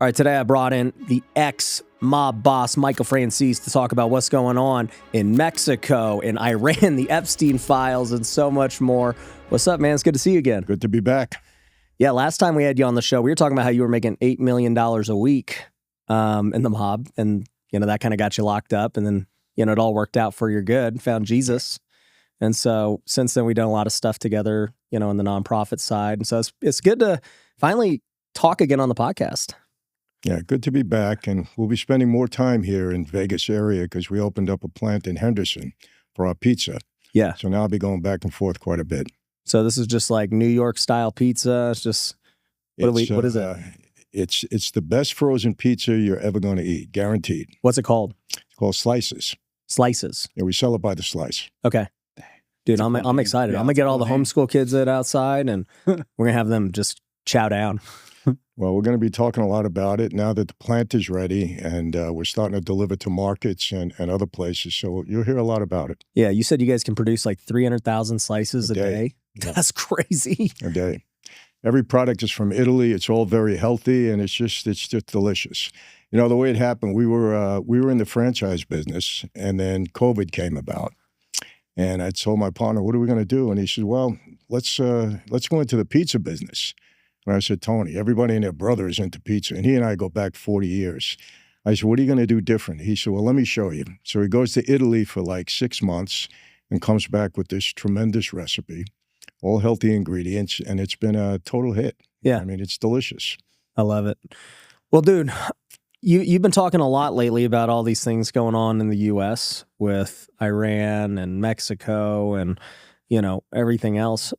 All right, today I brought in the ex-mob boss, Michael Franzese, to talk about what's going on in Mexico, in Iran, the Epstein Files, and so much more. What's up, man? It's good to see you again. Good to be back. Yeah, last time we had you on the show, we were talking about how you were making $8 million a week in the mob, and that kind of got you locked up, and then it all worked out for your good, found Jesus. And so since then, we've done a lot of stuff together, in the nonprofit side. And so it's good to finally talk again on the podcast. Yeah, good to be back. And we'll be spending more time here in Vegas area because we opened up a plant in Henderson for our pizza. Yeah. So now I'll be going back and forth quite a bit. So this is just like New York style pizza. It's just, what is it? It's the best frozen pizza you're ever going to eat, guaranteed. What's it called? It's called Slices. Slices. Yeah, we sell it by the slice. Okay. Dude, I'm excited. I'm going to get all the homeschool kids outside and we're going to have them just chow down. Well, we're going to be talking a lot about it now that the plant is ready, and we're starting to deliver to markets and other places. So you'll hear a lot about it. Yeah, you said you guys can produce like 300,000 slices a day. Yeah. That's crazy. A day. Every product is from Italy. It's all very healthy, and it's just delicious. The way it happened, we were in the franchise business, and then COVID came about. And I told my partner, "What are we going to do?" And he said, "Well, let's go into the pizza business." And I said, "Tony, everybody and their brother is into pizza." And he and I go back 40 years. I said, "What are you going to do different?" He said, "Well, let me show you." So he goes to Italy for like 6 months and comes back with this tremendous recipe, all healthy ingredients, and it's been a total hit. Yeah. I mean, it's delicious. I love it. Well, dude, you've been talking a lot lately about all these things going on in the U.S. with Iran and Mexico and, everything else.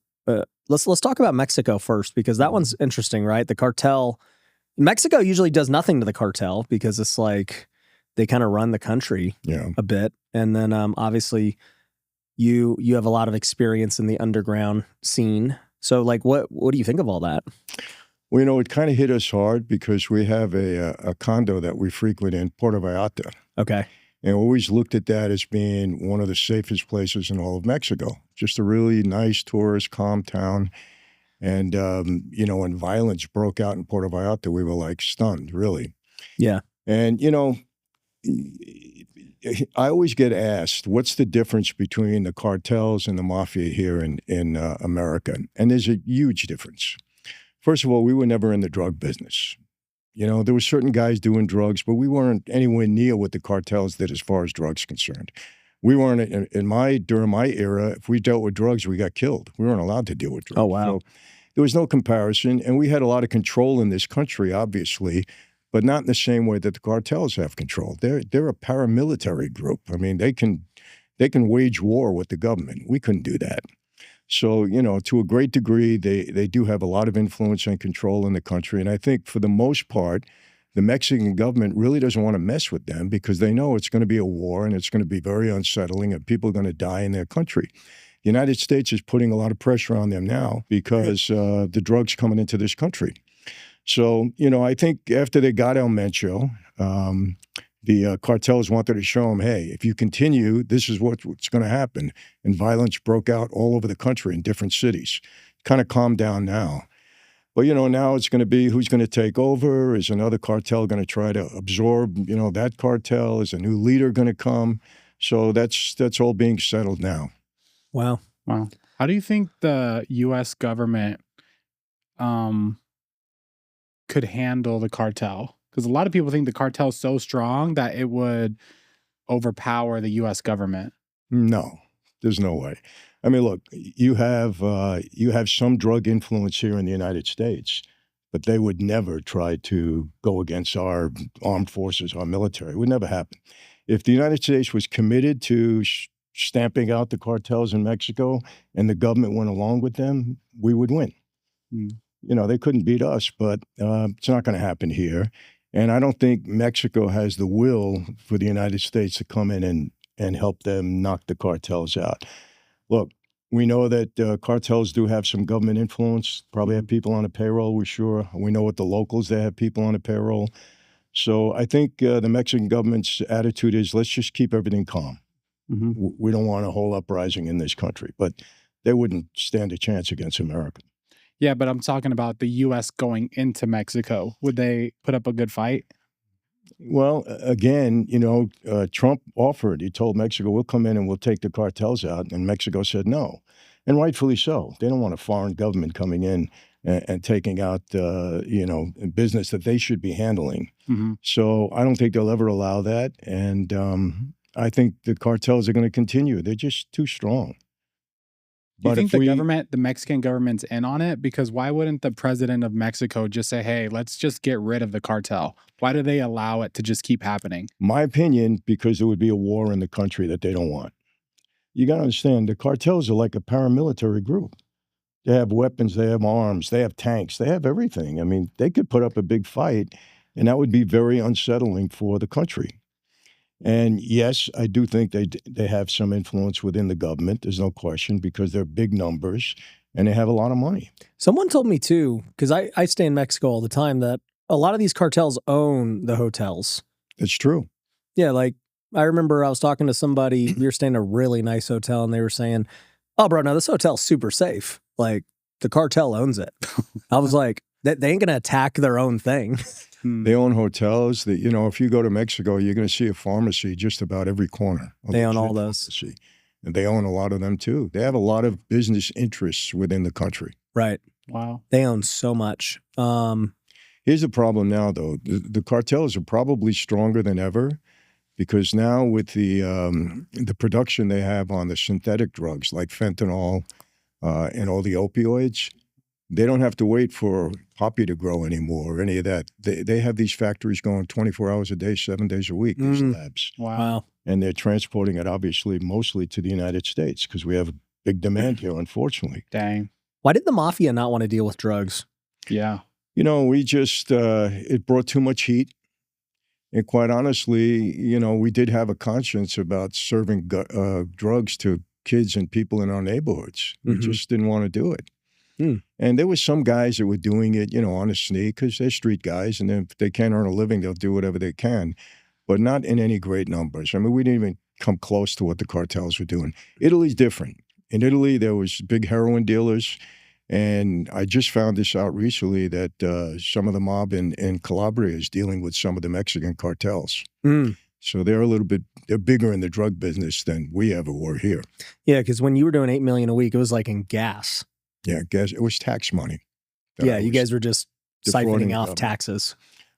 Let's talk about Mexico first, because that one's interesting, right? The cartel. Mexico usually does nothing to the cartel because it's like they kind of run the country a bit. And then obviously you have a lot of experience in the underground scene. So like what do you think of all that? Well, it kind of hit us hard because we have a condo that we frequent in Puerto Vallarta. Okay. And we always looked at that as being one of the safest places in all of Mexico. Just a really nice tourist, calm town. And, when violence broke out in Puerto Vallarta, we were like stunned, really. Yeah. And, I always get asked, what's the difference between the cartels and the mafia here in America? And there's a huge difference. First of all, we were never in the drug business. There were certain guys doing drugs, but we weren't anywhere near what the cartels did as far as drugs concerned. We weren't, during my era, if we dealt with drugs, we got killed. We weren't allowed to deal with drugs. Oh, wow. So there was no comparison, and we had a lot of control in this country, obviously, but not in the same way that the cartels have control. They're a paramilitary group. I mean, they can wage war with the government. We couldn't do that. So, to a great degree, they do have a lot of influence and control in the country. And I think for the most part, the Mexican government really doesn't want to mess with them because they know it's going to be a war and it's going to be very unsettling and people are going to die in their country. The United States is putting a lot of pressure on them now because the drugs coming into this country. So, I think after they got El Mencho, the cartels wanted to show them, hey, if you continue, this is what's going to happen. And violence broke out all over the country in different cities. Kind of calmed down now. But, now it's going to be who's going to take over? Is another cartel going to try to absorb, that cartel? Is a new leader going to come? So that's all being settled now. Wow. How do you think the U.S. government could handle the cartel? Because a lot of people think the cartel is so strong that it would overpower the U.S. government. No, there's no way. I mean, look, you have some drug influence here in the United States, but they would never try to go against our armed forces, our military. It would never happen. If the United States was committed to stamping out the cartels in Mexico and the government went along with them, we would win. They couldn't beat us, but it's not going to happen here. And I don't think Mexico has the will for the United States to come in and help them knock the cartels out. Look, we know that cartels do have some government influence, probably have people on the payroll, we're sure. We know with the locals, they have people on the payroll. So I think the Mexican government's attitude is, let's just keep everything calm. We don't want a whole uprising in this country, but they wouldn't stand a chance against America. Yeah, but I'm talking about the U.S. going into Mexico. Would they put up a good fight? Well, again, Trump offered. He told Mexico, we'll come in and we'll take the cartels out. And Mexico said no. And rightfully so. They don't want a foreign government coming in and taking out, business that they should be handling. Mm-hmm. So I don't think they'll ever allow that. And I think the cartels are going to continue. They're just too strong. Do you think the Mexican government's in on it? Because why wouldn't the president of Mexico just say, hey, let's just get rid of the cartel? Why do they allow it to just keep happening? My opinion, because there would be a war in the country that they don't want. You got to understand, the cartels are like a paramilitary group. They have weapons, they have arms, they have tanks, they have everything. I mean, they could put up a big fight, and that would be very unsettling for the country. And yes, I do think they have some influence within the government. There's no question, because they're big numbers and they have a lot of money. Someone told me too, because I stay in Mexico all the time, that a lot of these cartels own the hotels. It's true. Yeah, like I remember I was talking to somebody, we were staying in a really nice hotel, and they were saying, oh, bro, no, this hotel's super safe. Like, the cartel owns it. I was like, they ain't going to attack their own thing. They own hotels. That, if you go to Mexico, you're going to see a pharmacy just about every corner. They own all those. Pharmacy. And they own a lot of them, too. They have a lot of business interests within the country. Right. Wow. They own so much. Here's the problem now, though. The cartels are probably stronger than ever, because now with the production they have on the synthetic drugs like fentanyl and all the opioids, they don't have to wait for poppy to grow anymore or any of that. They have these factories going 24 hours a day, 7 days a week, these labs. Wow. And they're transporting it, obviously, mostly to the United States, because we have a big demand here, unfortunately. Dang. Why did the mafia not want to deal with drugs? Yeah. We just, it brought too much heat. And quite honestly, we did have a conscience about serving drugs to kids and people in our neighborhoods. We just didn't want to do it. And there was some guys that were doing it, on a sneak, because they're street guys, and if they can't earn a living, they'll do whatever they can, but not in any great numbers. I mean, we didn't even come close to what the cartels were doing. Italy's different. In Italy, there was big heroin dealers, and I just found this out recently that some of the mob in Calabria is dealing with some of the Mexican cartels. So they're bigger in the drug business than we ever were here. Yeah, because when you were doing $8 million a week, it was like in gas. Yeah, gas. It was tax money. Yeah, you guys were just siphoning off taxes.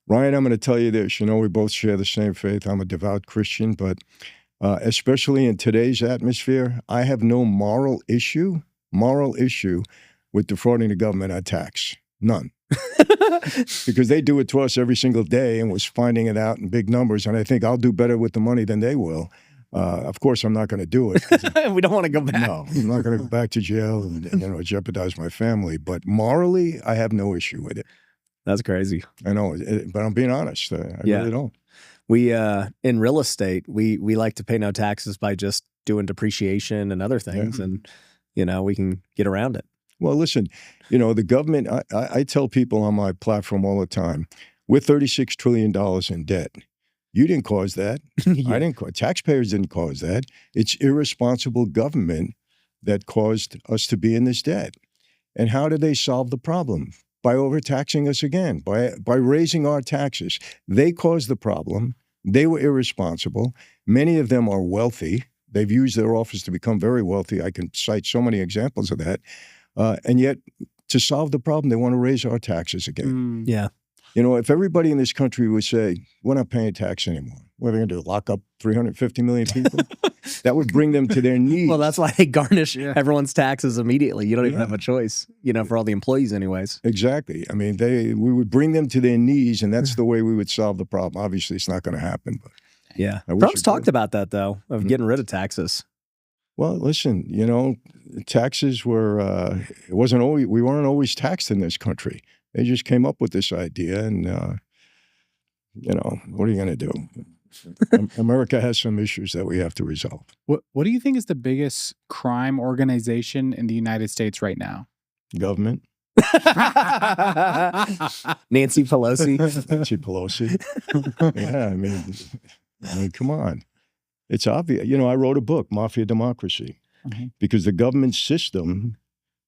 Ryan, I'm going to tell you this. We both share the same faith. I'm a devout Christian, but especially in today's atmosphere, I have no moral issue with defrauding the government on tax. None. Because they do it to us every single day, and was finding it out in big numbers. And I think I'll do better with the money than they will. Of course, I'm not going to do it. We don't want to go back. No, I'm not going to go back to jail and jeopardize my family. But morally, I have no issue with it. That's crazy. I know, but I'm being honest. I really don't. We in real estate, we like to pay no taxes by just doing depreciation and other things, and we can get around it. Well, listen, the government. I tell people on my platform all the time, we're $36 trillion in debt. You didn't cause that. I didn't cause. Taxpayers didn't cause that. It's irresponsible government that caused us to be in this debt. And how did they solve the problem? By overtaxing us again, by raising our taxes. They caused the problem. They were irresponsible. Many of them are wealthy. They've used their office to become very wealthy. I can cite so many examples of that. And yet, to solve the problem, they want to raise our taxes again. Yeah. If everybody in this country would say, we're not paying tax anymore, what are they going to do, lock up 350 million people? That would bring them to their knees. Well, that's why they garnish everyone's taxes immediately. You don't even have a choice, for all the employees anyways. Exactly. I mean, we would bring them to their knees, and that's the way we would solve the problem. Obviously, it's not going to happen. But yeah. Trump's talked about that, though, of getting rid of taxes. Well, listen, taxes were, we weren't always taxed in this country. They just came up with this idea, and, what are you going to do? America has some issues that we have to resolve. What do you think is the biggest crime organization in the United States right now? Government. Nancy Pelosi. Nancy Pelosi. Yeah, I mean, come on. It's obvious. I wrote a book, Mafia Democracy, because the government system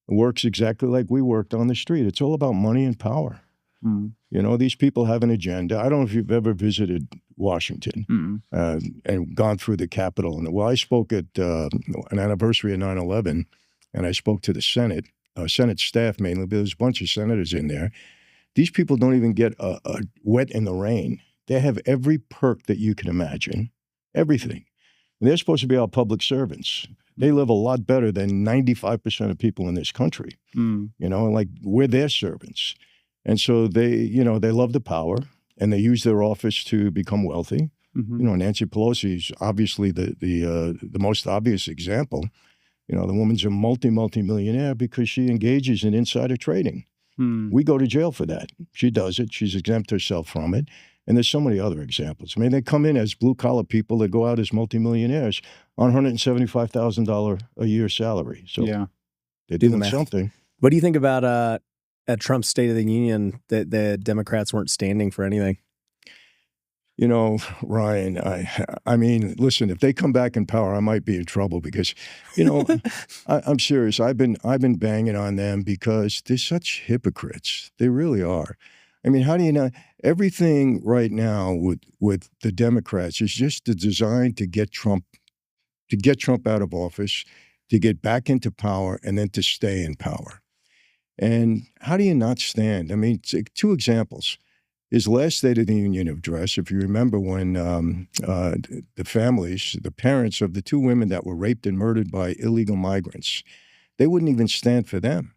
It works exactly like we worked on the street. It's all about money and power. You know, these people have an agenda. I don't know if you've ever visited Washington and gone through the Capitol. And well, I spoke at an anniversary of 9/11, and I spoke to the Senate staff mainly, but there's a bunch of senators in there. These people don't even get a wet in the rain. They have every perk that you can imagine, everything. And they're supposed to be our public servants. They live a lot better than 95% of people in this country. You know, like we're their servants. And so they, you know, they love the power and they use their office to become wealthy. You know, Nancy Pelosi is obviously the most obvious example. You know, the woman's a multi-millionaire because she engages in insider trading. We go to jail for that. She does it. She's exempt herself from it. And there's so many other examples. I mean, they come in as blue-collar people that go out as multimillionaires on $175,000 a year salary. So they're doing something. What do you think about at Trump's State of the Union that the Democrats weren't standing for anything? You know, Ryan, I mean, listen, if they come back in power, I might be in trouble because, you know, I'm serious. I've been banging on them because they're such hypocrites. They really are. I mean, how do you know? Everything right now with the Democrats is just designed to get Trump out of office, to get back into power, and then to stay in power. And how do you not stand? I mean, two examples. His last State of the Union address, if you remember when the parents of the two women that were raped and murdered by illegal migrants, they wouldn't even stand for them.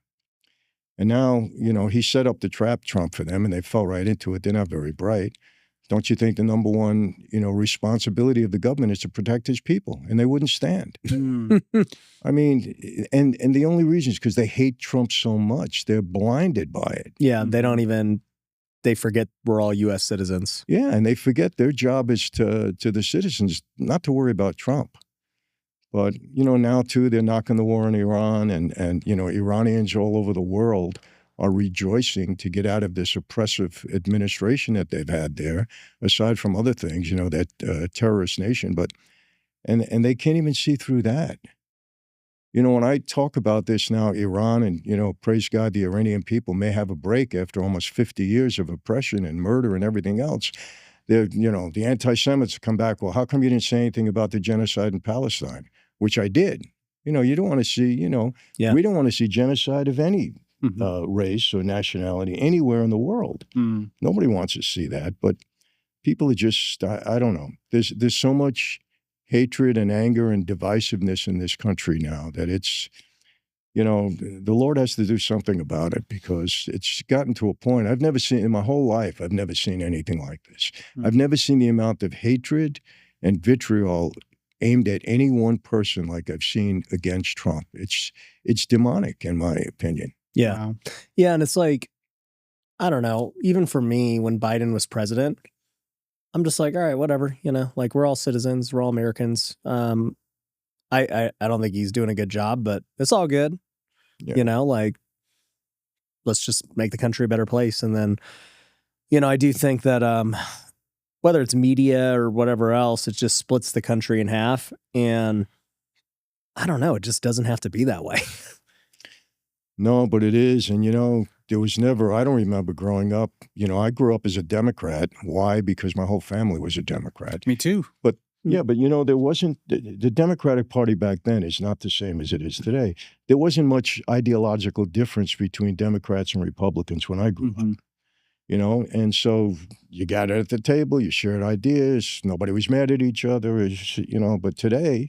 And now, you know, he set up the trap, Trump, for them, and they fell right into it. They're not very bright. Don't you think the number one, you know, responsibility of the government is to protect his people? And they wouldn't stand. I mean, and the only reason is because they hate Trump so much. They're blinded by it. Yeah, they forget we're all U.S. citizens. Yeah, and they forget their job is to the citizens, not to worry about Trump. But, you know, now, too, they're knocking the war in Iran, and you know, Iranians all over the world are rejoicing to get out of this oppressive administration that they've had there, aside from other things, you know, that terrorist nation. But and they can't even see through that. You know, when I talk about this now, Iran and, you know, praise God, the Iranian people may have a break after almost 50 years of oppression and murder and everything else. They're, you know, the anti-Semites come back, well, how come you didn't say anything about the genocide in Palestine? Which I did. You know, you don't want to see, you know, we don't want to see genocide of any race or nationality anywhere in the world. Nobody wants to see that. But people are just, I don't know. There's so much hatred and anger and divisiveness in this country now that it's, you know, the Lord has to do something about it because it's gotten to a point I've never seen in my whole life. I've never seen anything like this. I've never seen the amount of hatred and vitriol aimed at any one person like I've seen against Trump. It's demonic, in my opinion. Yeah. Wow. Yeah, and it's like, I don't know, even for me, when Biden was president, I'm just like, all right, whatever, you know, like we're all citizens, we're all Americans. I don't think he's doing a good job, but it's all good. You know, like, let's just make the country a better place. And then, you know, I do think that whether it's media or whatever else, it just splits the country in half. And I don't know, it just doesn't have to be that way. No, but it is. And, you know, there was never, I don't remember growing up, you know, I grew up as a Democrat. Why? Because my whole family was a Democrat. Me too. But yeah, but, you know, there wasn't, the Democratic Party back then is not the same as it is today. There wasn't much ideological difference between Democrats and Republicans when I grew up. You know, and so you got it at the table, you shared ideas, nobody was mad at each other, you know, but today,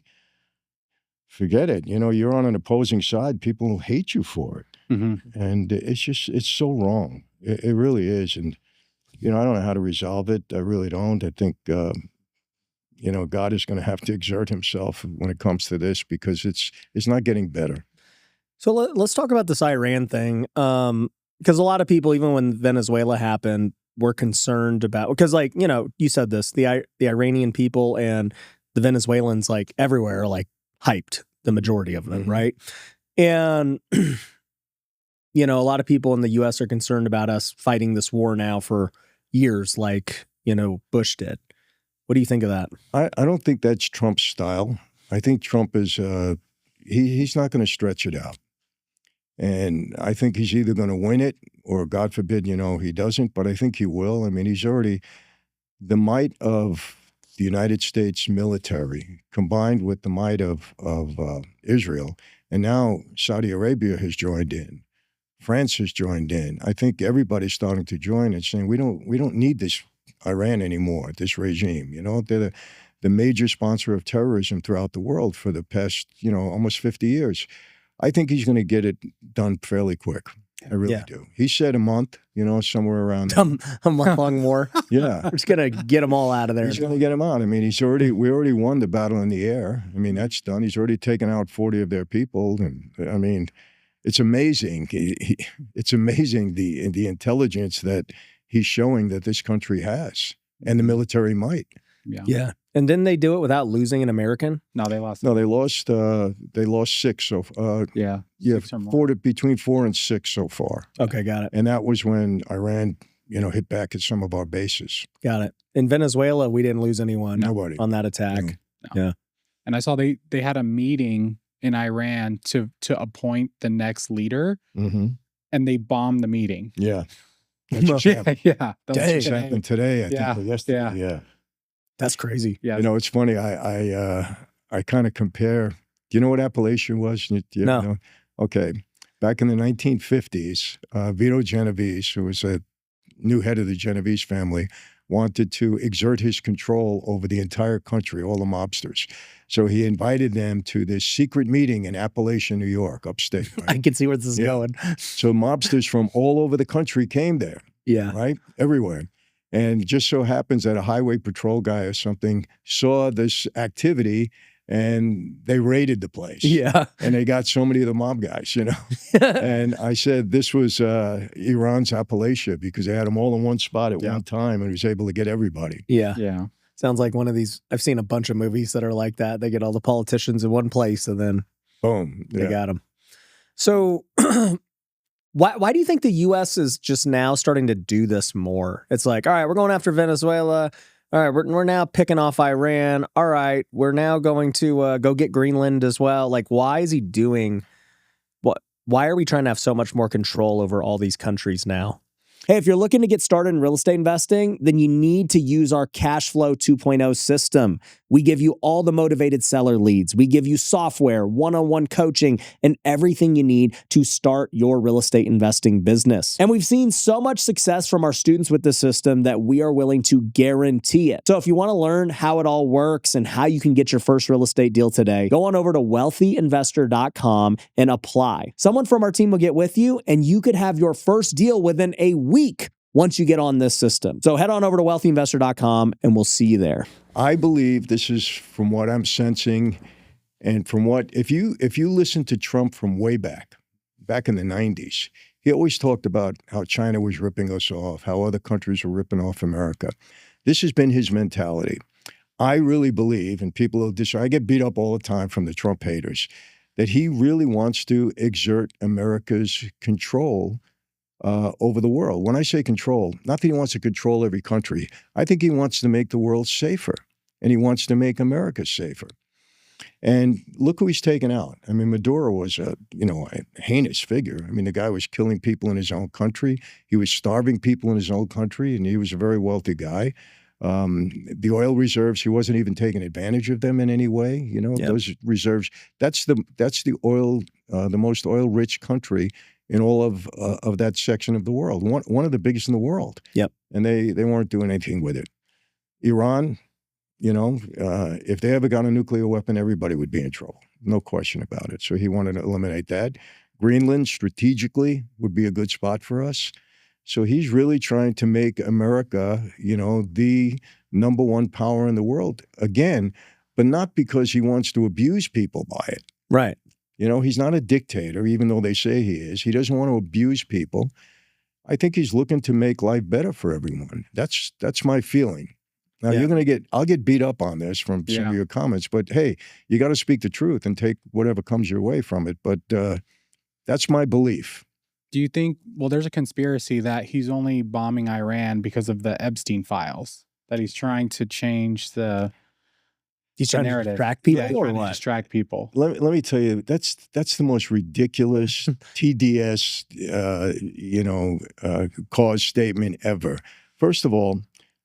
forget it. You know, you're on an opposing side, people hate you for it. And it's so wrong. It really is. And, you know, I don't know how to resolve it. I really don't. I think, you know, God is going to have to exert himself when it comes to this because it's not getting better. So let's talk about this Iran thing. Because a lot of people, even when Venezuela happened, were concerned about, because, like, you know, you said this, the Iranian people and the Venezuelans, like, everywhere are, like, hyped, the majority of them, right? And, you know, a lot of people in the U.S. are concerned about us fighting this war now for years, like, you know, Bush did. What do you think of that? I don't think that's Trump's style. I think Trump is, he's not going to stretch it out. And I think he's either going to win it or, God forbid, he doesn't. But I think he will. I mean, he's already the might of the United States military combined with the might of Israel. And now Saudi Arabia has joined in. France has joined in. I think everybody's starting to join and saying we don't need this Iran anymore, this regime. They're the major sponsor of terrorism throughout the world for the past, almost 50 years. I think he's going to get it done fairly quick. I really do. He said a month, somewhere around there. A month-long war. Yeah. We're just going to get them all out of there. He's going to get them out. I mean, we already won the battle in the air. I mean, that's done. He's already taken out 40 of their people. And I mean, it's amazing. It's amazing the intelligence that he's showing that this country has and the military might. Yeah. And didn't they do it without losing an American? No, they lost. No, they lost 6. So between 4 and 6 so far. Okay, got it. And that was when Iran, hit back at some of our bases. Got it. In Venezuela, we didn't lose anyone. Nobody on that attack. No. Yeah. And I saw they had a meeting in Iran to appoint the next leader, and they bombed the meeting. Yeah. That just happened. That just happened today. I think, or yesterday. Yeah. That's crazy. Yeah. It's funny. I kind of compare. Do you know what Appalachia was? No. Okay. Back in the 1950s, Vito Genovese, who was a new head of the Genovese family, wanted to exert his control over the entire country, all the mobsters. So he invited them to this secret meeting in Appalachia, New York, upstate. Right? I can see where this is going. So mobsters from all over the country came there. Yeah. Right? Everywhere. And it just so happens that a highway patrol guy or something saw this activity and they raided the place. Yeah. And they got so many of the mob guys, And I said this was Iran's Appalachia because they had them all in one spot at one time and he was able to get everybody. Yeah. Yeah. Sounds like one of these. I've seen a bunch of movies that are like that. They get all the politicians in one place and then boom, they got them. So why do you think the U.S. is just now starting to do this more? It's like, all right, we're going after Venezuela. All right, we're now picking off Iran. All right, we're now going to go get Greenland as well. Like, why is he doing what? Why are we trying to have so much more control over all these countries now? Hey, if you're looking to get started in real estate investing, then you need to use our Cashflow 2.0 system. We give you all the motivated seller leads. We give you software, one-on-one coaching, and everything you need to start your real estate investing business. And we've seen so much success from our students with the system that we are willing to guarantee it. So if you want to learn how it all works and how you can get your first real estate deal today, go on over to wealthyinvestor.com and apply. Someone from our team will get with you and you could have your first deal within a week once you get on this system. So head on over to wealthyinvestor.com and we'll see you there. I believe this is from what I'm sensing and from what, if you listen to Trump from way back in the 90s, he always talked about how China was ripping us off, how other countries were ripping off America. This has been his mentality. I really believe, and I get beat up all the time from the Trump haters, that he really wants to exert America's control over the world. When I say control, not that he wants to control every country. I think he wants to make the world safer, and he wants to make America safer. And look who he's taken out. I mean, Maduro was a heinous figure. I mean, the guy was killing people in his own country. He was starving people in his own country, and he was a very wealthy guy. The oil reserves, he wasn't even taking advantage of them in any way. Those reserves. That's the oil, the most oil-rich country in all of that section of the world. One of the biggest in the world. Yep. And they weren't doing anything with it. Iran, if they ever got a nuclear weapon, everybody would be in trouble. No question about it. So he wanted to eliminate that. Greenland, strategically, would be a good spot for us. So he's really trying to make America, the number one power in the world again, but not because he wants to abuse people by it. Right. He's not a dictator, even though they say he is. He doesn't want to abuse people. I think he's looking to make life better for everyone. That's my feeling. Now, I'll get beat up on this from some of your comments, but hey, you got to speak the truth and take whatever comes your way from it. But that's my belief. Do you think, there's a conspiracy that he's only bombing Iran because of the Epstein Files, that he's trying to change the He's the trying to narrative. distract people Yeah, he's or trying to what? distract people. Let me tell you, that's the most ridiculous TDS, cause statement ever. First of all,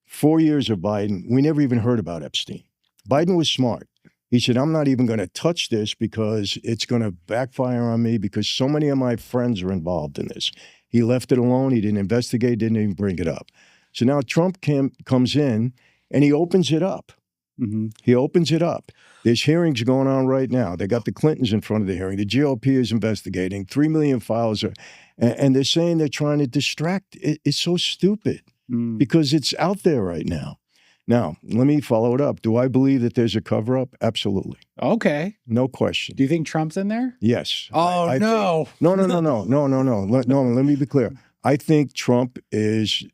4 years of Biden, we never even heard about Epstein. Biden was smart. He said, I'm not even going to touch this because it's going to backfire on me because so many of my friends are involved in this. He left it alone. He didn't investigate, didn't even bring it up. So now Trump comes in and he opens it up. Mm-hmm. He opens it up. There's hearings going on right now. They got the Clintons in front of the hearing. The GOP is investigating. 3 million files are, and they're saying they're trying to distract. It's so stupid because it's out there right now. Now, let me follow it up. Do I believe that there's a cover-up? Absolutely. Okay. No question. Do you think Trump's in there? Yes. Oh, no. No. Let me be clear. I think Trump is,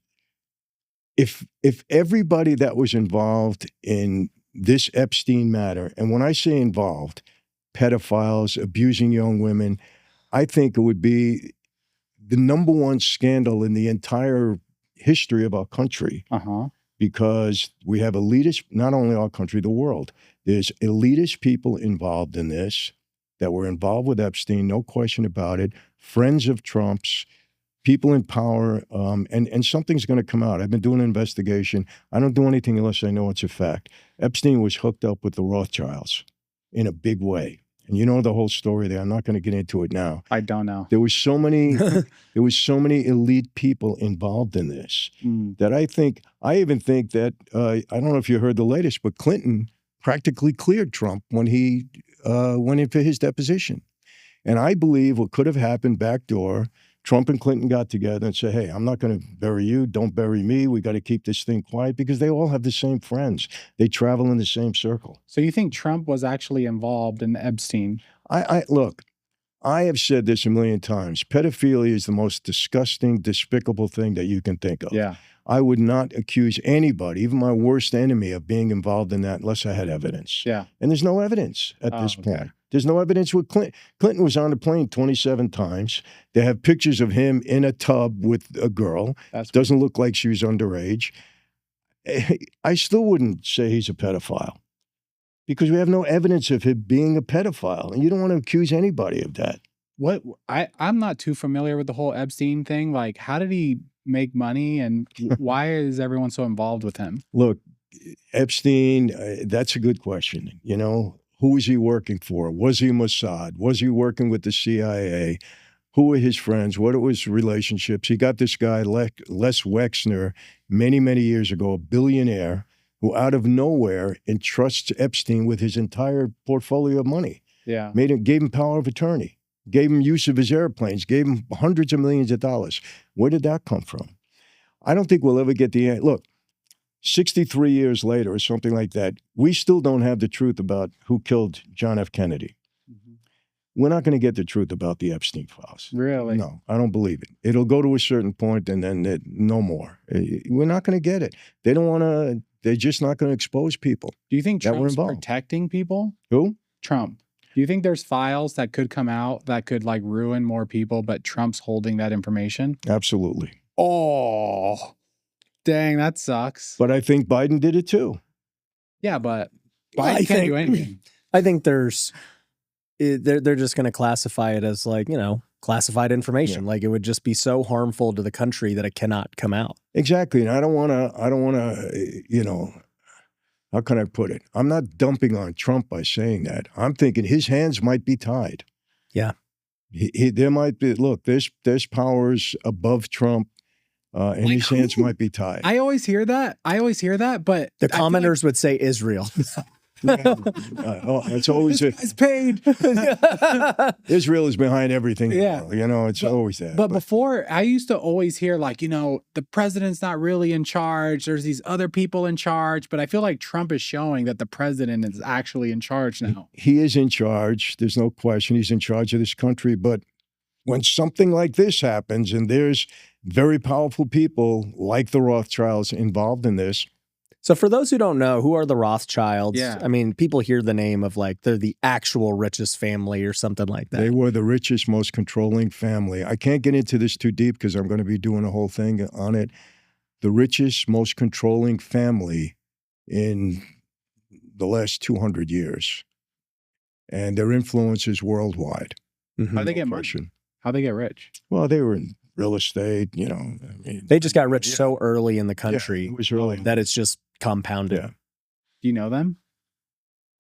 if everybody that was involved in this Epstein matter, and when I say involved, pedophiles, abusing young women, I think it would be the number one scandal in the entire history of our country. Because we have elitist, not only our country, the world. There's elitist people involved in this that were involved with Epstein, no question about it, friends of Trump's, people in power, and something's going to come out. I've been doing an investigation. I don't do anything unless I know it's a fact. Epstein was hooked up with the Rothschilds in a big way. And you know the whole story there. I'm not going to get into it now. I don't know. There was so many elite people involved in this that I even think that, I don't know if you heard the latest, but Clinton practically cleared Trump when he went in for his deposition. And I believe what could have happened backdoor, Trump and Clinton got together and said, hey, I'm not going to bury you. Don't bury me. We got to keep this thing quiet because they all have the same friends. They travel in the same circle. So you think Trump was actually involved in Epstein? Look, I have said this a million times. Pedophilia is the most disgusting, despicable thing that you can think of. Yeah. I would not accuse anybody, even my worst enemy, of being involved in that unless I had evidence. Yeah. And there's no evidence at this point. There's no evidence with Clinton. Clinton was on the plane 27 times. They have pictures of him in a tub with a girl. Doesn't look like she was underage. I still wouldn't say he's a pedophile because we have no evidence of him being a pedophile. And you don't want to accuse anybody of that. I'm not too familiar with the whole Epstein thing. Like, how did he make money and why is everyone so involved with him? Look, Epstein, that's a good question. You know, who was he working for? Was he Mossad? Was he working with the CIA? Who were his friends? What were his relationships? He got this guy, Les Wexner, many, many years ago, a billionaire who out of nowhere entrusts Epstein with his entire portfolio of money. Yeah. Gave him power of attorney, gave him use of his airplanes, gave him hundreds of millions of dollars. Where did that come from? I don't think we'll ever get the end. Look, 63 years later or something like that, we still don't have the truth about who killed John F. Kennedy. We're not going to get the truth about the Epstein Files. Really? No, I don't believe it. It'll go to a certain point and then no more. We're not going to get it. They don't want to, they're just not going to expose people. Do you think Trump's protecting people? Who? Trump. Do you think there's files that could come out that could like ruin more people, but Trump's holding that information? Absolutely. Oh, dang, that sucks. But I think Biden did it too. Yeah, but Biden can't do anything. I think they're just going to classify it as like, you know, classified information. Like it would just be so harmful to the country that it cannot come out. Exactly. And I don't want to, you know, how can I put it? I'm not dumping on Trump by saying that. I'm thinking his hands might be tied. Yeah. There might be, look, there's powers above Trump. And like his hands might be tied. I always hear that. But the commenters would say Israel. It's always it's paid. Israel is behind everything. Yeah, you know, it's always that. But before, I used to always hear like, you know, the president's not really in charge. There's these other people in charge. But I feel like Trump is showing that the president is actually in charge now. He is in charge. There's no question. He's in charge of this country. But when something like this happens, and there's very powerful people like the Rothschilds involved in this. So for those who don't know, who are the Rothschilds? Yeah. I mean, people hear the name of like they're the actual richest family or something like that. They were the richest, most controlling family. I can't get into this too deep because I'm going to be doing a whole thing on it. The richest, most controlling family in the last 200 years. And their influence is worldwide. Mm-hmm. How do they get money? How do they get rich? Well, they were in real estate, you know. I mean, they just got rich so early in the country it was early. that it's just compounded. Yeah. Do you know them?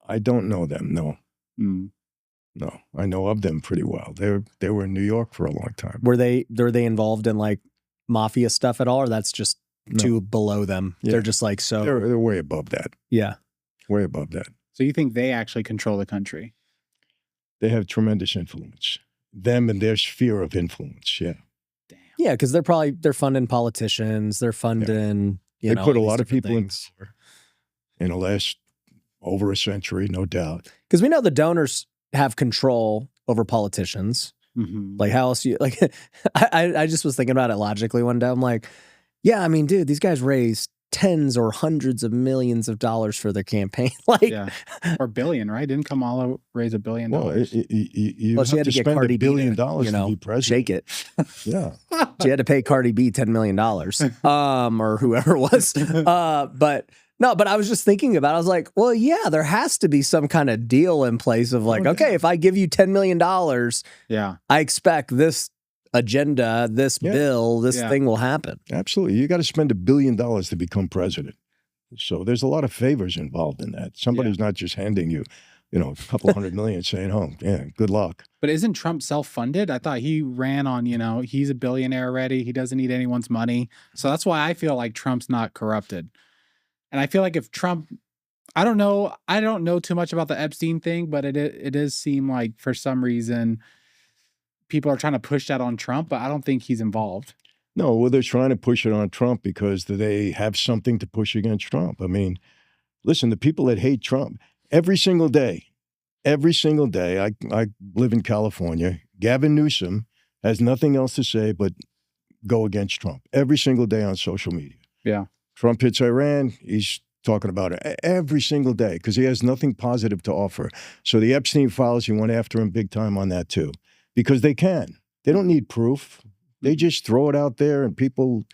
I don't know them, no. Mm. No, I know of them pretty well. They were in New York for a long time. Were they involved in like mafia stuff at all, or that's just too below them? Yeah. They're just like so. They're way above that. Yeah, way above that. So you think they actually control the country? They have tremendous influence. Them and their sphere of influence. Yeah. Damn. Yeah, because they're funding politicians. They're funding. They put a lot of people in the last over a century, no doubt. Because we know the donors have control over politicians. Mm-hmm. Like how else I just was thinking about it logically one day. I'm like, yeah, I mean, dude, these guys raised tens or hundreds of millions of dollars for their campaign. Like, or billion, right? Didn't Kamala raise $1 billion? Well, you she had to get spend Cardi $1 billion to, to be president. Shake it. Yeah. She had to pay Cardi B $10 million, or whoever it was. But I was just thinking about it. I was like, well, yeah, there has to be some kind of deal in place of like, okay, if I give you $10 million, I expect this agenda, this bill, this thing will happen. Absolutely. You got to spend $1 billion to become president. So there's a lot of favors involved in that. Somebody's not just handing you, a couple $100 million saying, oh, yeah, good luck. But isn't Trump self-funded? I thought he ran on, he's a billionaire already. He doesn't need anyone's money. So that's why I feel like Trump's not corrupted. And I feel like if Trump, I don't know too much about the Epstein thing, but it does seem like for some reason people are trying to push that on Trump, but I don't think he's involved. No, well, they're trying to push it on Trump because they have something to push against Trump. I mean, listen, the people that hate Trump, every single day, I live in California, Gavin Newsom has nothing else to say but go against Trump every single day on social media. Yeah. Trump hits Iran, he's talking about it every single day because he has nothing positive to offer. So the Epstein Files, he went after him big time on that too, because they can. They don't need proof. They just throw it out there and people,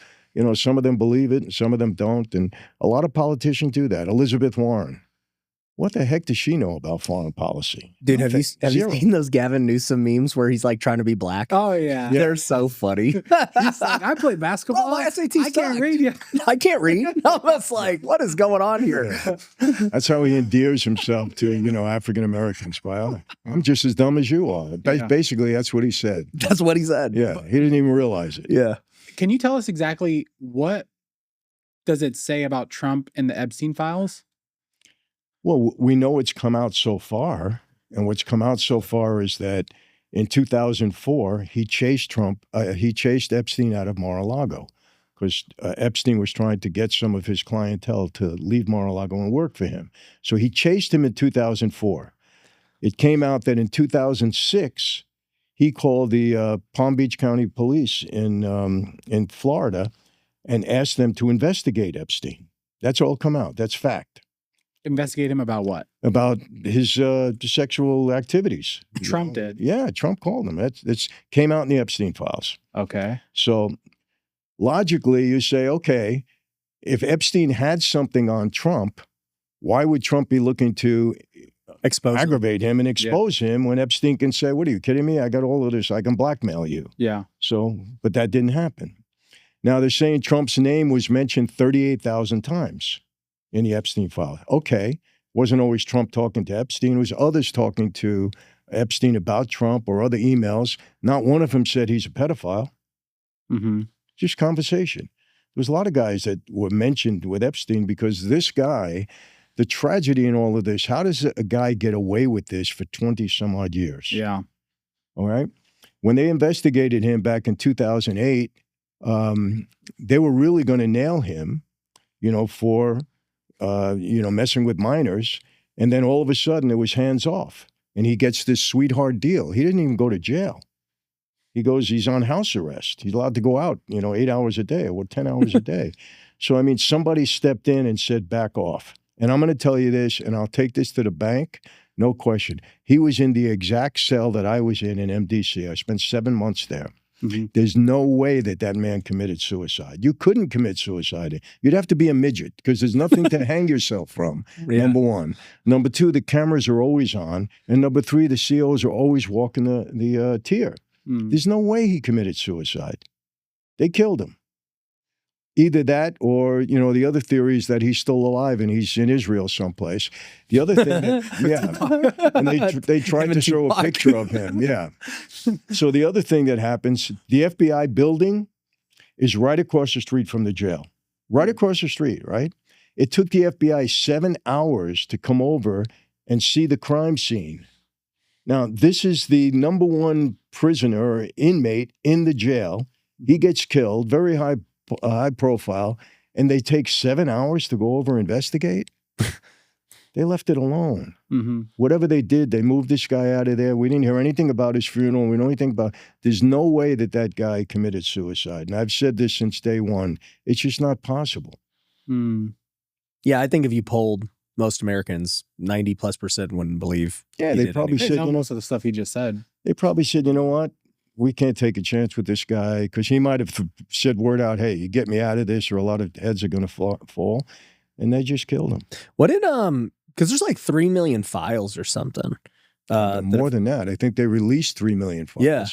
some of them believe it and some of them don't. And a lot of politicians do that. Elizabeth Warren. What the heck does she know about foreign policy? Dude, have you seen those Gavin Newsom memes where he's like trying to be black? Oh, yeah. They're so funny. He's like, I play basketball. My SAT I can't read yet. I can't read. No, that's like, what is going on here? That's how he endears himself to, African Americans. Well, I'm just as dumb as you are. Basically, that's what he said. That's what he said. Yeah, he didn't even realize it. Yeah. Can you tell us exactly what does it say about Trump in the Epstein Files? Well, we know it's come out so far, and what's come out so far is that in 2004, he chased Epstein out of Mar-a-Lago because Epstein was trying to get some of his clientele to leave Mar-a-Lago and work for him. So he chased him in 2004. It came out that in 2006, he called the Palm Beach County Police in Florida and asked them to investigate Epstein. That's all come out. That's fact. Investigate him about what? About his sexual activities. Trump did. Yeah, Trump called him. It came out in the Epstein Files. Okay. So logically, you say, okay, if Epstein had something on Trump, why would Trump be looking to aggravate him and expose him when Epstein can say, what are you kidding me? I got all of this. I can blackmail you. Yeah. So, but that didn't happen. Now they're saying Trump's name was mentioned 38,000 times in the Epstein file. Okay. Wasn't always Trump talking to Epstein. It was others talking to Epstein about Trump or other emails. Not one of them said he's a pedophile. Mm-hmm. Just conversation. There was a lot of guys that were mentioned with Epstein because this guy, the tragedy in all of this, how does a guy get away with this for 20 some odd years? Yeah. All right. When they investigated him back in 2008, they were really going to nail him, for messing with minors. And then all of a sudden it was hands off and he gets this sweetheart deal. He didn't even go to jail. He's on house arrest. He's allowed to go out, 8 hours a day or 10 hours a day. So, somebody stepped in and said, back off. And I'm going to tell you this, and I'll take this to the bank. No question. He was in the exact cell that I was in MDC. I spent 7 months there. There's no way that man committed suicide. You couldn't commit suicide. You'd have to be a midget because there's nothing to hang yourself from, number one. Number two, the cameras are always on. And number three, the COs are always walking the tier. There's no way he committed suicide. They killed him. Either that or, you know, the other theory is that he's still alive and he's in Israel someplace. The other thing that, and they tried to show a picture of him, So the other thing that happens, the FBI building is right across the street from the jail. Right across the street, right? It took the FBI 7 hours to come over and see the crime scene. Now, this is the number one prisoner or inmate in the jail. He gets killed, very high profile, and they take 7 hours to go over and investigate. They left it alone. Whatever they did, they moved this guy out of there. We didn't hear anything about his funeral. We don't know anything about. There's no way that guy committed suicide. And I've said this since day one. It's just not possible. Yeah, I think if you polled most Americans, 90+% wouldn't believe. Yeah, they probably said, most of the stuff he just said. They probably said, you know what? We can't take a chance with this guy because he might have said word out, hey, you get me out of this or a lot of heads are going to fall. And they just killed him. What did, because there's like 3 million files or something. More than that. I think they released 3 million files. Yeah.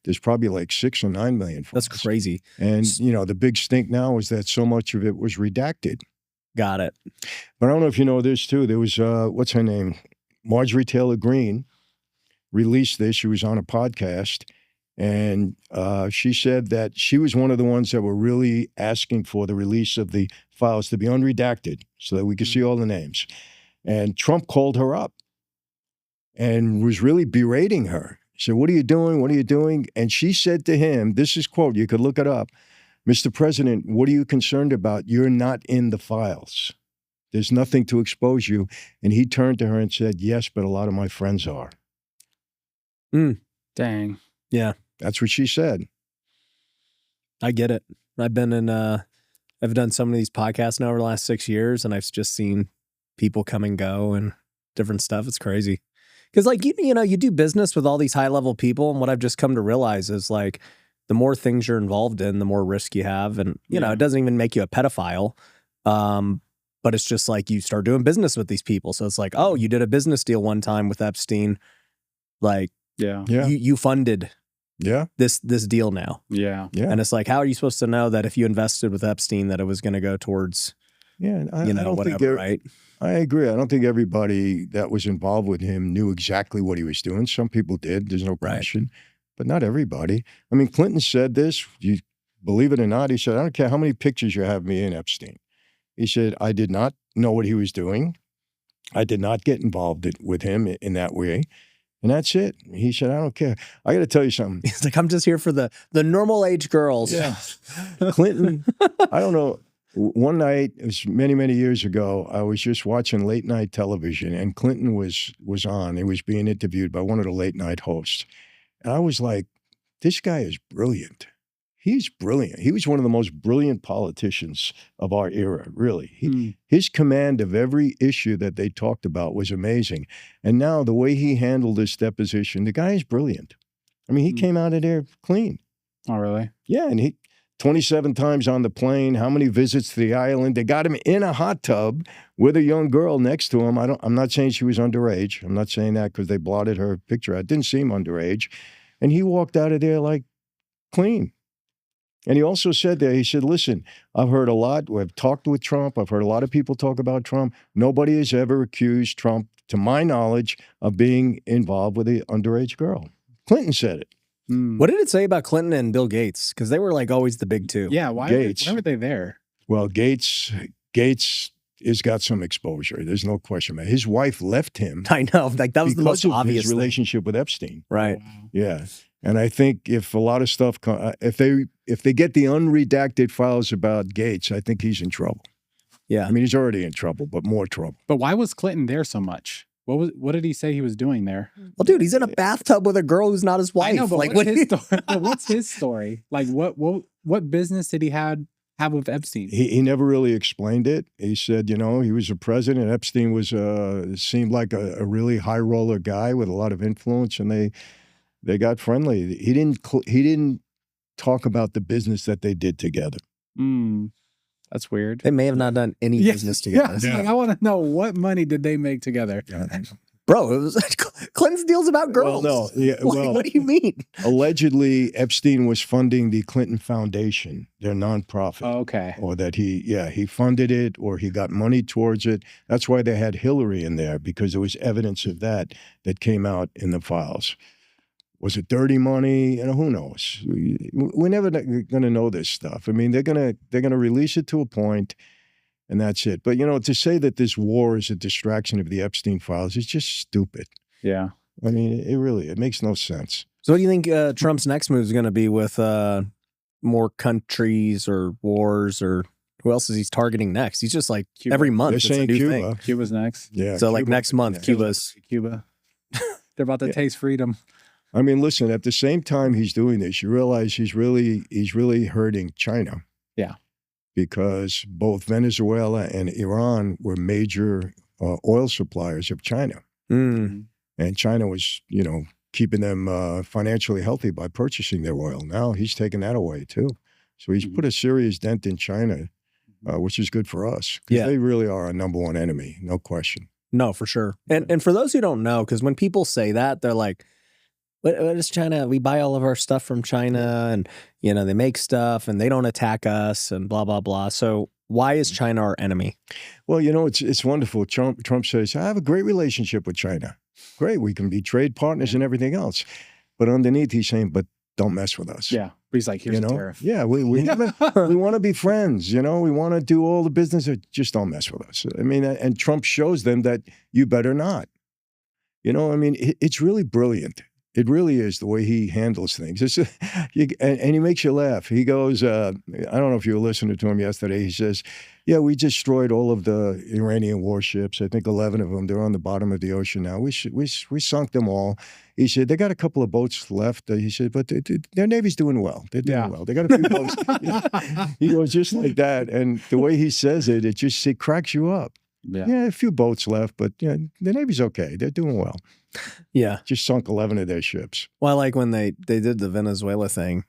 There's probably like 6 or 9 million files. That's crazy. And, you know, the big stink now is that so much of it was redacted. Got it. But I don't know if you know this too. There was, what's her name? Marjorie Taylor Greene released this. She was on a podcast. And she said that she was one of the ones that were really asking for the release of the files to be unredacted so that we could see all the names. And Trump called her up and was really berating her. He said, what are you doing? What are you doing? And she said to him, this is quote, you could look it up. Mr. President, what are you concerned about? You're not in the files. There's nothing to expose you. And he turned to her and said, yes, but a lot of my friends are. Dang. Yeah. That's what she said. I get it. I've been in, I've done some of these podcasts now over the last 6 years, and I've just seen people come and go and different stuff. It's crazy. Because like, you know, you do business with all these high level people. And what I've just come to realize is like, the more things you're involved in, the more risk you have. And, you know, it doesn't even make you a pedophile. But it's just like you start doing business with these people. So it's like, oh, you did a business deal one time with Epstein. Like, you funded this deal now. And it's like, how are you supposed to know that if you invested with Epstein that it was going to go towards, whatever, right? I agree. I don't think everybody that was involved with him knew exactly what he was doing. Some people did. There's no question. But not everybody. I mean, Clinton said this. You believe it or not, he said, I don't care how many pictures you have me in Epstein. He said, I did not know what he was doing. I did not get involved with him in that way. And that's it. He said, I don't care. I got to tell you something. He's like, I'm just here for the normal age girls. Yeah. Clinton, I don't know. One night, it was many, many years ago, I was just watching late night television and Clinton was on. He was being interviewed by one of the late night hosts. And I was like, this guy is brilliant. He's brilliant. He was one of the most brilliant politicians of our era, really. His command of every issue that they talked about was amazing. And now the way he handled this deposition, the guy is brilliant. I mean, he came out of there clean. Oh, really? Yeah, and he 27 times on the plane, how many visits to the island. They got him in a hot tub with a young girl next to him. I'm not saying she was underage. I'm not saying that because they blotted her picture out. It didn't seem underage. And he walked out of there like clean. And he also said there, he said, listen, I've heard a lot. I've talked with Trump. I've heard a lot of people talk about Trump. Nobody has ever accused Trump, to my knowledge, of being involved with an underage girl. Clinton said it. What did it say about Clinton and Bill Gates? Because they were like always the big two. Yeah, why were they there? Well, Gates has got some exposure. There's no question about it. His wife left him. I know. Like that was the most obvious his relationship with Epstein. Right. Oh, wow. Yeah. And I think if a lot of stuff, if they get the unredacted files about Gates, I think he's in trouble. Yeah. I mean, he's already in trouble, but more trouble. But why was Clinton there so much? What did he say he was doing there? Well, dude, he's in a bathtub with a girl who's not his wife. I know, but like, what's his story? Like, what business did he have with Epstein? He never really explained it. He said, he was a president. Epstein was seemed like a really high roller guy with a lot of influence, and they got friendly. He didn't talk about the business that they did together. That's weird. They may have not done any business together. Yeah, like, I want to know, what money did they make together? Bro, it was Clinton's deal's about girls. Well, no, yeah, well, what do you mean? Allegedly, Epstein was funding the Clinton Foundation, their nonprofit. Oh, okay. Or that he funded it, or he got money towards it. That's why they had Hillary in there, because there was evidence of that came out in the files. Was it dirty money? Who knows? We're never going to know this stuff. I mean, they're gonna release it to a point, and that's it. But to say that this war is a distraction of the Epstein files is just stupid. Yeah. I mean, it makes no sense. So, what do you think Trump's next move is going to be with more countries or wars, or who else is he targeting next? He's just like Cuba. every month. They're It's a saying new Cuba. thing. Cuba's next. Yeah. So, like Cuba, next month, yeah. Cuba's. Cuba. They're about to taste freedom. I mean, listen, at the same time he's doing this, you realize he's really hurting China. Yeah. Because both Venezuela and Iran were major oil suppliers of China. Mm. And China was, keeping them financially healthy by purchasing their oil. Now he's taken that away too. So he's put a serious dent in China, which is good for us. Yeah. They really are our number one enemy, no question. No, for sure. And for those who don't know, because when people say that, they're like, what is China? We buy all of our stuff from China, and they make stuff and they don't attack us and blah, blah, blah. So why is China our enemy? Well, it's wonderful. Trump says, I have a great relationship with China. Great. We can be trade partners and everything else. But underneath he's saying, but don't mess with us. Yeah. But he's like, here's a tariff. Yeah, we want to be friends, we want to do all the business, just don't mess with us. I mean, and Trump shows them that you better not. I mean, it's really brilliant. It really is the way he handles things. And he makes you laugh. He goes, I don't know if you were listening to him yesterday. He says, yeah, we destroyed all of the Iranian warships. I think 11 of them. They're on the bottom of the ocean now. We sunk them all. He said, they got a couple of boats left. He said, but their Navy's doing well. They're doing well. They got a few boats. He goes just like that. And the way he says it, it cracks you up. Yeah, a few boats left, but the Navy's okay. They're doing well. Yeah. Just sunk 11 of their ships. Well, like when they did the Venezuela thing,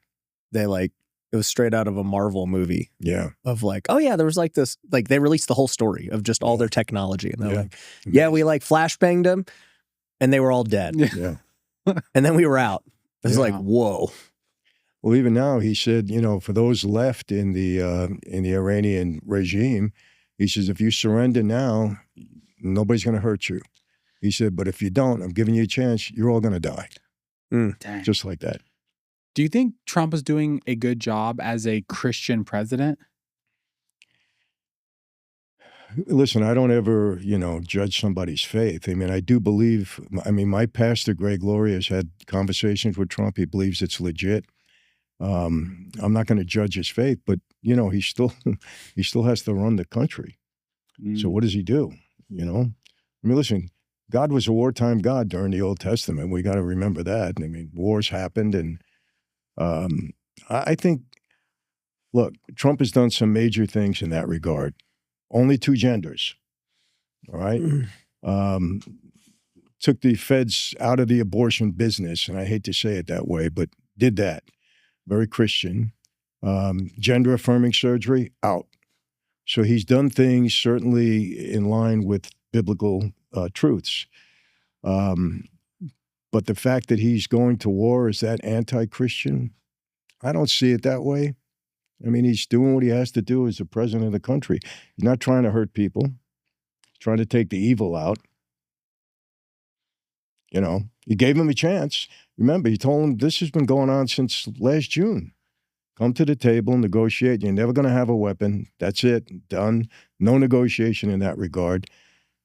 it was straight out of a Marvel movie. Yeah. Of like, oh yeah, there was like this, like they released the whole story of just all their technology. And they're like, Amazing. yeah, we like flashbanged them and they were all dead. Yeah. And then we were out. It was like, whoa. Well, even now, he said, for those left in the Iranian regime, he says, if you surrender now, nobody's going to hurt you. He said, but if you don't, I'm giving you a chance, you're all going to die. Dang. Just like that. Do you think Trump is doing a good job as a Christian president? Listen, I don't ever, judge somebody's faith. I mean, I do believe, my pastor, Greg Laurie, has had conversations with Trump. He believes it's legit. I'm not going to judge his faith, but, he still has to run the country. So what does he do? Listen, God was a wartime God during the Old Testament. We got to remember that. I mean, wars happened. And I think, look, Trump has done some major things in that regard. Only 2 genders, all right? Took the feds out of the abortion business, and I hate to say it that way, but did that. Very Christian. Gender-affirming surgery, out. So he's done things certainly in line with biblical truths. But the fact that he's going to war, is that anti-Christian? I don't see it that way. I mean, he's doing what he has to do as the president of the country. He's not trying to hurt people. He's trying to take the evil out. He gave him a chance. Remember, he told him this has been going on since last June. Come to the table, negotiate. You're never going to have a weapon. That's it. Done. No negotiation in that regard.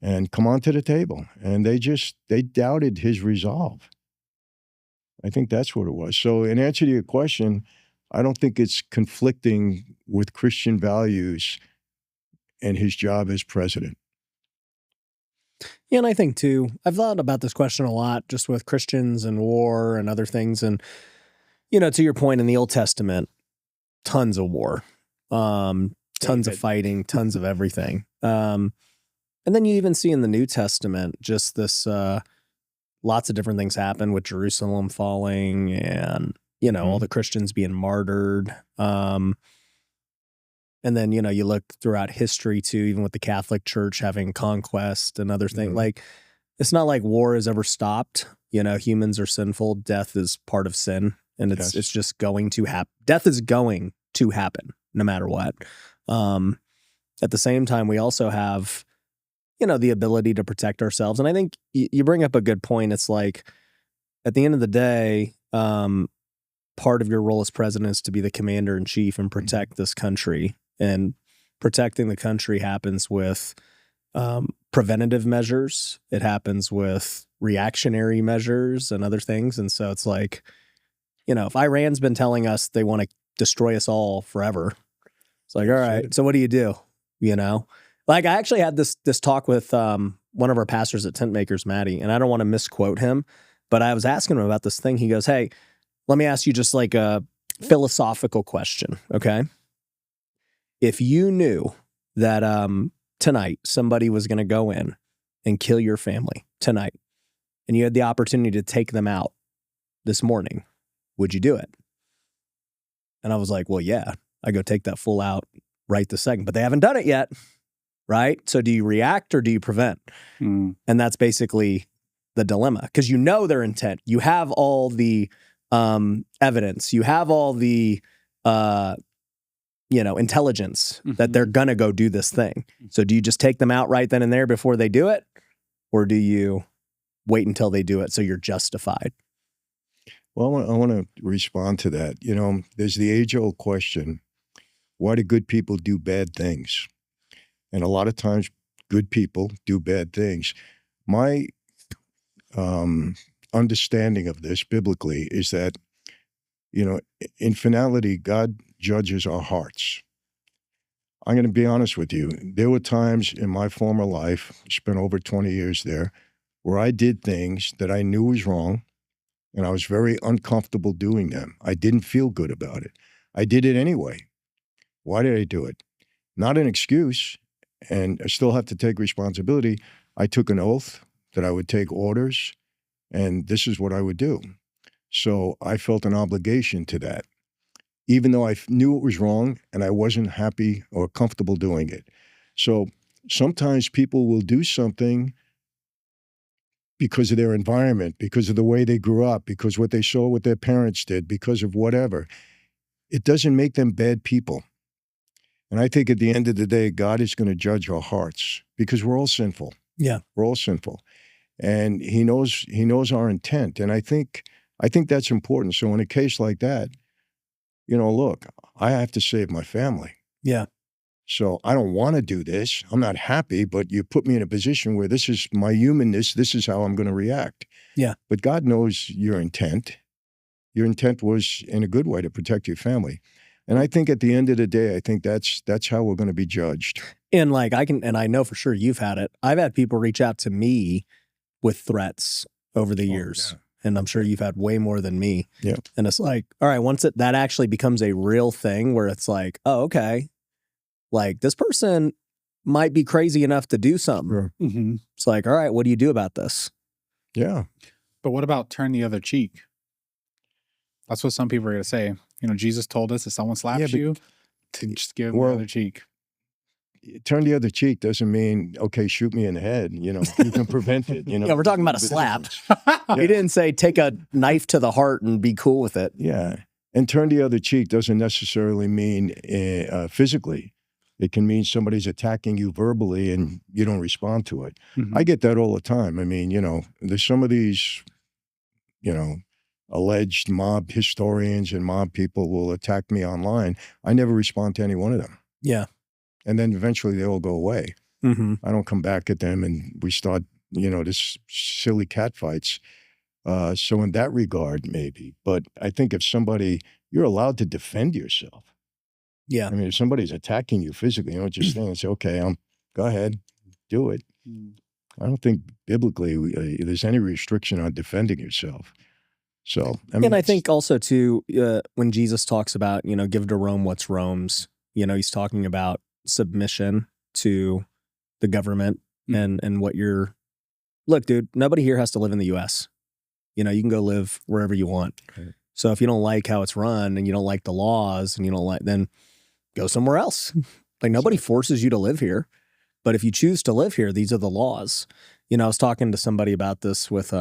And come on to the table. And they doubted his resolve. I think that's what it was. So in answer to your question, I don't think it's conflicting with Christian values and his job as president. Yeah, and I think too, I've thought about this question a lot, just with Christians and war and other things. And, to your point, in the Old Testament, tons of war, tons of fighting, tons of everything. And then you even see in the New Testament, just this, lots of different things happen with Jerusalem falling and, you know, all the Christians being martyred. And then, you know, you look throughout history too, even with the Catholic Church having conquest and other things. Like, it's not like war has ever stopped. You know, humans are sinful. Death is part of sin, and it's just going to happen. Death is going to happen no matter what. At the same time, we also have, you know, the ability to protect ourselves. And I think you bring up a good point. It's like, at the end of the day, part of your role as president is to be the commander in chief and protect this country. And protecting the country happens with preventative measures. It happens with reactionary measures and other things. And so it's like, you know, if Iran's been telling us they want to destroy us all forever, it's like, all right, so what do you do? You know, like I actually had this talk with one of our pastors at Tent Makers, Maddie, and I don't want to misquote him, but I was asking him about this thing. He goes, hey, let me ask you just like a philosophical question, okay? If you knew that tonight somebody was going to go in and kill your family tonight, and you had the opportunity to take them out this morning, would you do it? And I was like, well, yeah, I go take that fool out right this second, but they haven't done it yet, right? So do you react or do you prevent? And that's basically the dilemma, because you know their intent. You have all the evidence. You have all the, you know, intelligence that they're going to go do this thing. So do you just take them out right then and there before they do it? Or do you wait until they do it so you're justified? Well, I want to respond to that. You know, there's the age-old question, why do good people do bad things? And a lot of times good people do bad things. My understanding of this biblically is that, you know, in finality, God judges our hearts. I'm going to be honest with you. There were times in my former life, spent over 20 years there, where I did things that I knew was wrong, and I was very uncomfortable doing them. I didn't feel good about it. I did it anyway. Why did I do it? Not an excuse, and I still have to take responsibility. I took an oath that I would take orders, and this is what I would do. So I felt an obligation to that, even though I knew it was wrong and I wasn't happy or comfortable doing it. So sometimes people will do something because of their environment, because of the way they grew up, because what they saw what their parents did, because of whatever. It doesn't make them bad people. And I think at the end of the day, God is going to judge our hearts because we're all sinful. Yeah. We're all sinful. And he knows our intent. And I think that's important. So in a case like that, you know, look, I have to save my family. Yeah. So I don't want to do this. I'm not happy, but you put me in a position where this is my humanness. This is how I'm going to react. Yeah. But God knows your intent. Your intent was in a good way to protect your family. And I think at the end of the day, I think that's how we're going to be judged. And like I know for sure you've had it. I've had people reach out to me with threats over the years. Yeah. And I'm sure you've had way more than me. Yeah. And it's like, all right, once that actually becomes a real thing where it's like, oh, okay, like this person might be crazy enough to do something. Sure. It's like, all right, what do you do about this? Yeah. But what about turn the other cheek? That's what some people are going to say. You know, Jesus told us if someone slaps you, to just give them the other cheek. Turn the other cheek doesn't mean, okay, shoot me in the head. You know, you can prevent it. You know, Yeah, we're talking about a slap. He didn't say take a knife to the heart and be cool with it. Yeah. And turn the other cheek doesn't necessarily mean physically. It can mean somebody's attacking you verbally and you don't respond to it. I get that all the time. I mean, you know, there's some of these, you know, alleged mob historians and mob people will attack me online. I never respond to any one of them. Yeah. And then eventually they all go away. I don't come back at them and we start, you know, this silly cat fights. So in that regard, maybe. But I think if you're allowed to defend yourself. Yeah. I mean, if somebody's attacking you physically, you don't just stand and say, okay, go ahead, do it. I don't think biblically there's any restriction on defending yourself. So, I mean, and I think also too, when Jesus talks about, you know, give to Rome what's Rome's, you know, he's talking about submission to the government and what look, dude, nobody here has to live in the US. You know, you can go live wherever you want. So if you don't like how it's run and you don't like the laws and you don't like, then go somewhere else. Like nobody forces you to live here. But if you choose to live here, these are the laws. You know, I was talking to somebody about this with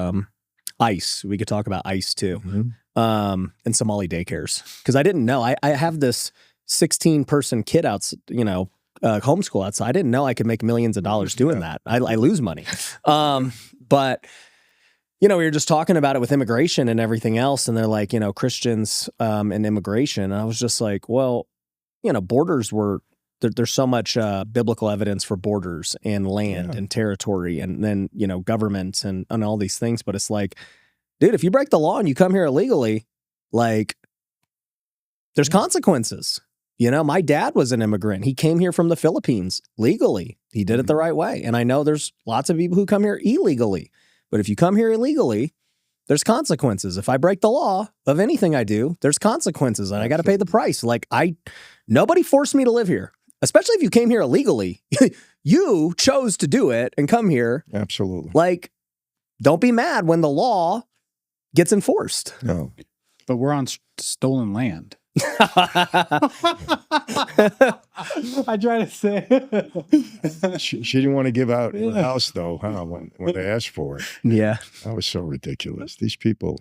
ICE. We could talk about ICE too. And Somali daycares. Because I didn't know. I have this 16-person kid homeschool outside. I didn't know I could make millions of dollars doing that. I lose money. But you know, we were just talking about it with immigration and everything else. And they're like, you know, Christians and immigration. And I was just like, well, you know, borders were, there's so much biblical evidence for borders and land and territory and then, you know, government and all these things. But it's like, dude, if you break the law and you come here illegally, like there's consequences. You know, my dad was an immigrant. He came here from the Philippines legally. He did it the right way. And I know there's lots of people who come here illegally. But if you come here illegally, there's consequences. If I break the law of anything I do, there's consequences and I got to pay the price. Like nobody forced me to live here, especially if you came here illegally. You chose to do it and come here. Absolutely. Like, don't be mad when the law gets enforced. No. But we're on stolen land. I try to say she didn't want to give out the house though, huh? When they asked for it. Yeah. That was so ridiculous. These people.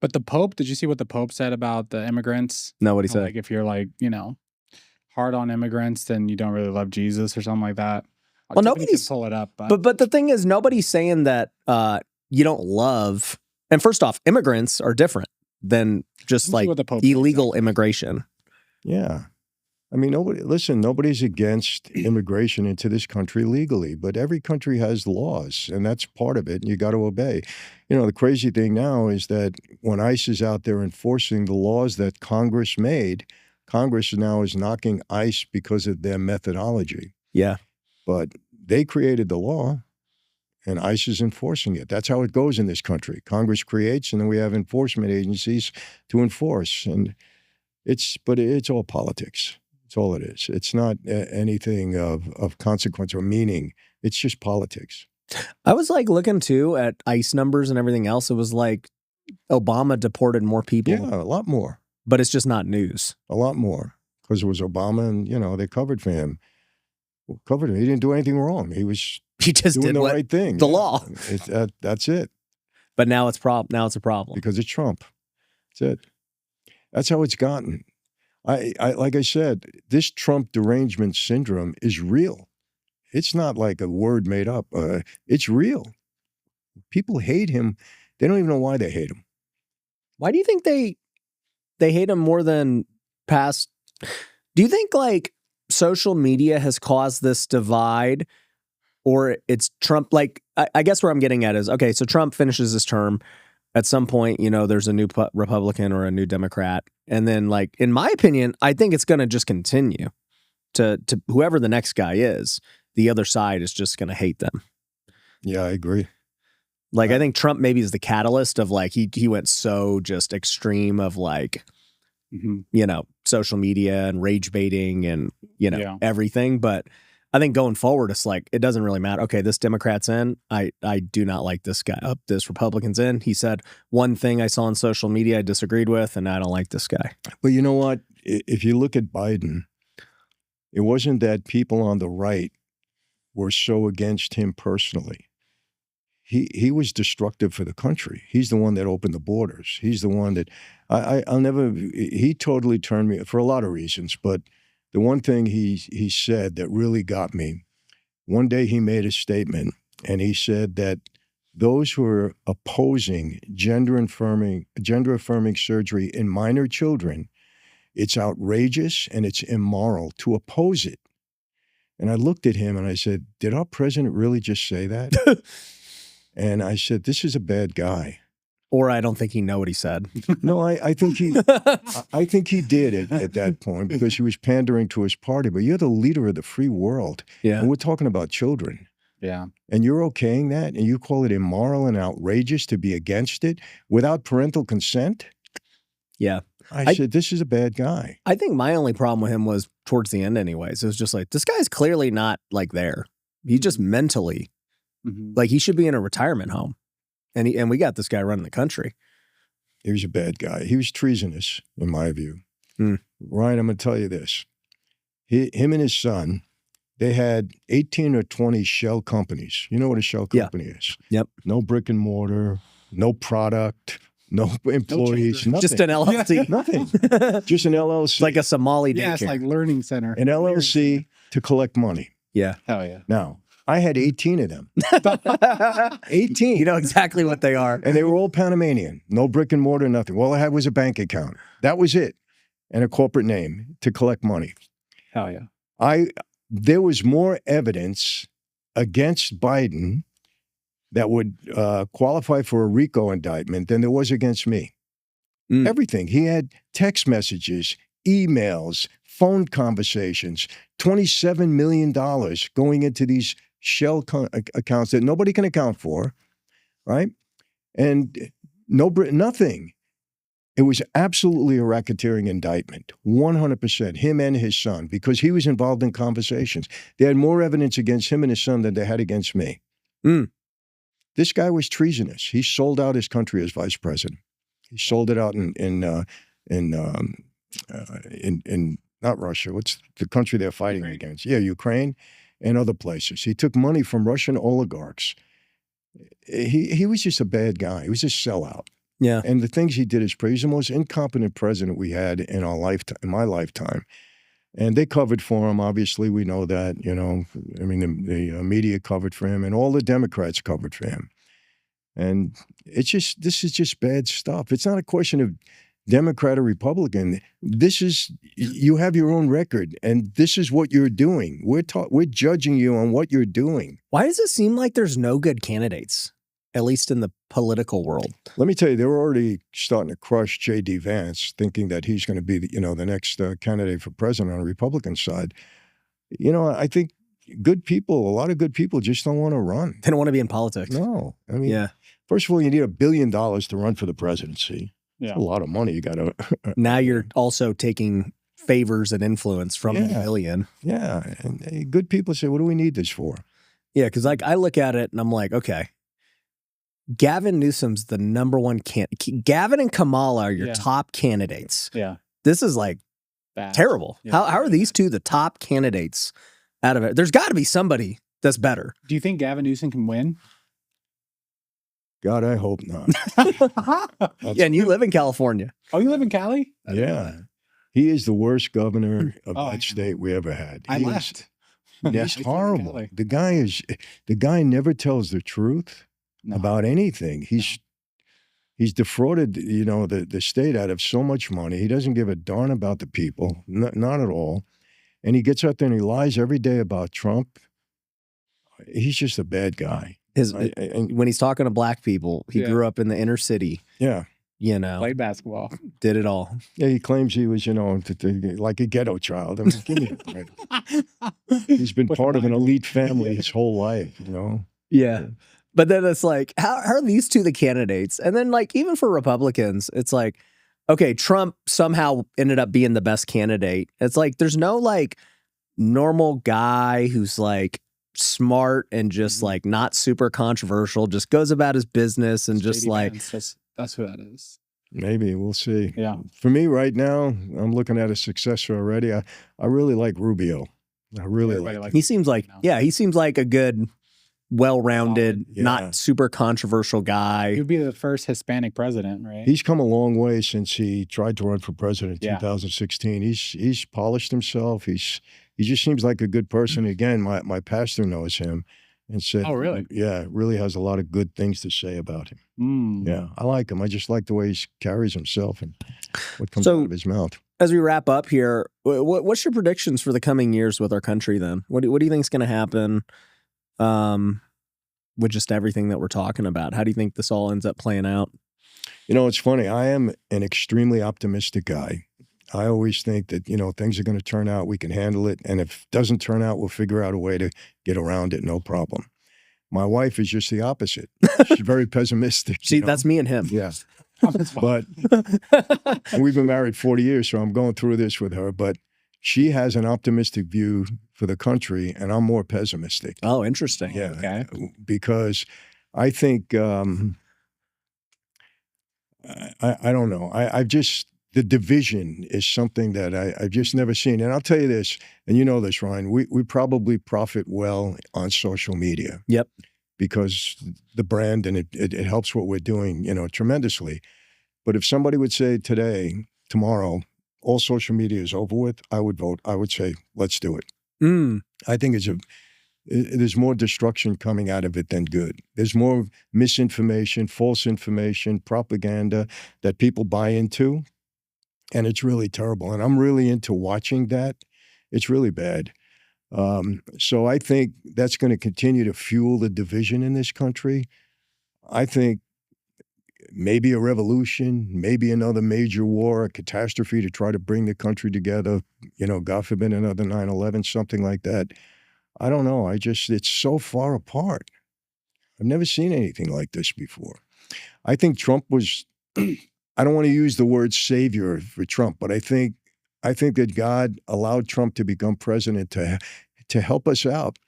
But the Pope, did you see what the Pope said about the immigrants? No, what he said? Like if you're like, you know, hard on immigrants, then you don't really love Jesus or something like that. Well, nobody's pull it up. But the thing is, nobody's saying that you don't love. And first off, immigrants are different than just like illegal immigration. Yeah. I mean, nobody's against immigration into this country legally, but every country has laws, and that's part of it, and you got to obey. You know, the crazy thing now is that when ICE is out there enforcing the laws that Congress made, Congress now is knocking ICE because of their methodology. Yeah. But they created the law, and ICE is enforcing it. That's how it goes in this country. Congress creates, and then we have enforcement agencies to enforce. And it's all politics. It's all it is. It's not anything of consequence or meaning. It's just politics. I was like looking too at ICE numbers and everything else. It was like Obama deported more people. Yeah, a lot more. But it's just not news. A lot more. Because it was Obama and, you know, they covered for him. He didn't do anything wrong. He just doing the right thing. The law. That's it. But now it's a problem. Because it's Trump. That's it. That's how it's gotten. I like I said, this Trump derangement syndrome is real. It's not like a word made up. It's real. People hate him. They don't even know why they hate him. Why do you think they hate him more than past? Do you think like social media has caused this divide, or it's Trump? Like, I guess where I'm getting at is, okay, so Trump finishes his term. At some point, you know, there's a new Republican or a new Democrat. And then, like, in my opinion, I think it's going to just continue to whoever the next guy is. The other side is just going to hate them. Yeah, I agree. Like, I think Trump maybe is the catalyst of, like, he went so just extreme of, like, you know, social media and rage baiting and, you know, everything. But I think going forward, it's like, it doesn't really matter. Okay, this Democrat's in. I do not like this guy. This Republican's in. He said one thing I saw on social media I disagreed with, and I don't like this guy. But you know what? If you look at Biden, it wasn't that people on the right were so against him personally. He was destructive for the country. He's the one that opened the borders. He's the one that he totally turned me for a lot of reasons, but the one thing he said that really got me, one day he made a statement and he said that those who are opposing gender-affirming surgery in minor children, it's outrageous and it's immoral to oppose it. And I looked at him and I said, did our president really just say that? And I said, this is a bad guy. Or I don't think he know what he said. No, I think he did at that point because he was pandering to his party. But you're the leader of the free world. Yeah. And we're talking about children. Yeah. And you're okaying that and you call it immoral and outrageous to be against it without parental consent? Yeah. I said, this is a bad guy. I think my only problem with him was towards the end anyways. It was just like, this guy's clearly not like there. He just mentally, like he should be in a retirement home. And we got this guy running the country. He was a bad guy. He was treasonous, in my view. Hmm. Ryan, I'm going to tell you this. Him and his son, they had 18 or 20 shell companies. You know what a shell company is? Yep. No brick and mortar, no product, no employees, nothing. Just an LLC. Nothing. Just an LLC. It's like a Somali daycare. Yeah, it's like learning center. An LLC to collect money. Yeah. Hell yeah. Now, I had 18 of them. 18. You know exactly what they are. And they were all Panamanian. No brick and mortar, nothing. All I had was a bank account. That was it. And a corporate name to collect money. Hell yeah. There was more evidence against Biden that would qualify for a RICO indictment than there was against me. Everything. He had text messages, emails, phone conversations, $27 million going into these shell accounts that nobody can account for, right? And nothing. It was absolutely a racketeering indictment, 100%, him and his son, because he was involved in conversations. They had more evidence against him and his son than they had against me. This guy was treasonous. He sold out his country as vice president. He sold it out in not Russia. What's the country they're fighting Ukraine. against? Yeah, Ukraine and other places. He took money from Russian oligarchs. He was just a bad guy. He was a sellout. Yeah. And the things he did is crazy. He's the most incompetent president we had in our lifetime, in my lifetime. And they covered for him. Obviously, we know that, you know, I mean, the media covered for him and all the Democrats covered for him. And this is just bad stuff. It's not a question of Democrat or Republican. You have your own record and this is what you're doing. We're judging you on what you're doing. Why does it seem like there's no good candidates, at least in the political world? Let me tell you, they were already starting to crush J.D. Vance, thinking that he's going to be, the next candidate for president on the Republican side. You know, I think a lot of good people just don't want to run. They don't want to be in politics. No. I mean, first of all, you need $1 billion to run for the presidency. Yeah. It's a lot of money you got to. Now you're also taking favors and influence from the billion. Yeah. And good people say, what do we need this for? Yeah, because like I look at it and I'm like, okay, Gavin Newsom's the number one candidate. Gavin and Kamala are your top candidates. Yeah. This is like terrible. Yeah. How are these two the top candidates out of it? There's got to be somebody that's better. Do you think Gavin Newsom can win? God, I hope not. Yeah, and you live in California. Oh, you live in Cali? Yeah. He is the worst governor of that state we ever had. I left. That's horrible. The guy never tells the truth about anything. He's defrauded, the state out of so much money. He doesn't give a darn about the people, not at all. And he gets out there and he lies every day about Trump. He's just a bad guy. When he's talking to black people, he grew up in the inner city. Yeah. Played basketball. Did it all. Yeah, he claims he was, like a ghetto child. I mean, give me a break. He's been part of an elite family his whole life, Yeah. But then it's like, how are these two the candidates? And then like, even for Republicans, it's like, okay, Trump somehow ended up being the best candidate. It's like, there's no like normal guy who's like smart and just like not super controversial, just goes about his business and just like. That's who that is. Maybe we'll see. Yeah. For me right now, I'm looking at a successor already. I really like Rubio. I really like him. He seems like, he seems like a good, well-rounded, not super controversial guy. He'd be the first Hispanic president, right? He's come a long way since he tried to run for president in 2016. He's polished himself. He just seems like a good person. Again, my pastor knows him and said, "Oh, really? Yeah, really has a lot of good things to say about him." Yeah, I like him. I just like the way he carries himself and what comes out of his mouth. As we wrap up here, what's your predictions for the coming years with our country then? What do you think is going to happen with just everything that we're talking about? How do you think this all ends up playing out? It's funny. I am an extremely optimistic guy. I always think that, things are going to turn out, we can handle it. And if it doesn't turn out, we'll figure out a way to get around it, no problem. My wife is just the opposite. She's very pessimistic. See, that's me and him. Yeah. But we've been married 40 years, so I'm going through this with her. But she has an optimistic view for the country, and I'm more pessimistic. Oh, interesting. Yeah. Okay. Because I think I don't know. I've just, the division is something that I've just never seen. And I'll tell you this, and you know this, Ryan, we probably profit well on social media. Yep. Because the brand and it helps what we're doing, tremendously. But if somebody would say today, tomorrow, all social media is over with, I would vote. I would say, let's do it. I think there's more destruction coming out of it than good. There's more misinformation, false information, propaganda that people buy into, and it's really terrible. And I'm really into watching that. It's really bad. So I think that's going to continue to fuel the division in this country. I think maybe a revolution, maybe another major war, a catastrophe to try to bring the country together, God forbid another 9/11, something like that. I don't know. It's so far apart. I've never seen anything like this before. I think Trump was, I don't want to use the word savior for Trump, but I think that God allowed Trump to become president to help us out.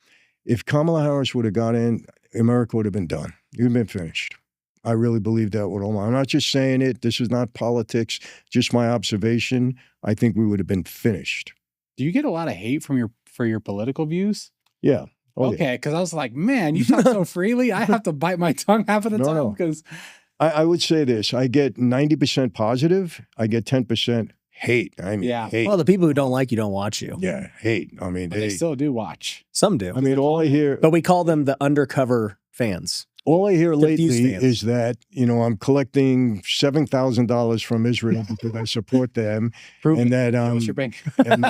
If Kamala Harris would have got in, America would have been done. It would have been finished. I really believe that with all my, I'm not just saying it. This is not politics, just my observation. I think we would have been finished. Do you get a lot of hate for your political views? Yeah. Oh, okay, because I was like, man, you talk so freely. I have to bite my tongue half of the time because I would say this: I get 90% positive. I get 10% hate. I mean, hate. Well, the people who don't like you don't watch you. Yeah, hate. I mean, they still do watch. Some do. I mean, all I hear. But we call them the undercover fans. All I hear lately is that, I'm collecting $7,000 from Israel because I support them. And that what's your bank? And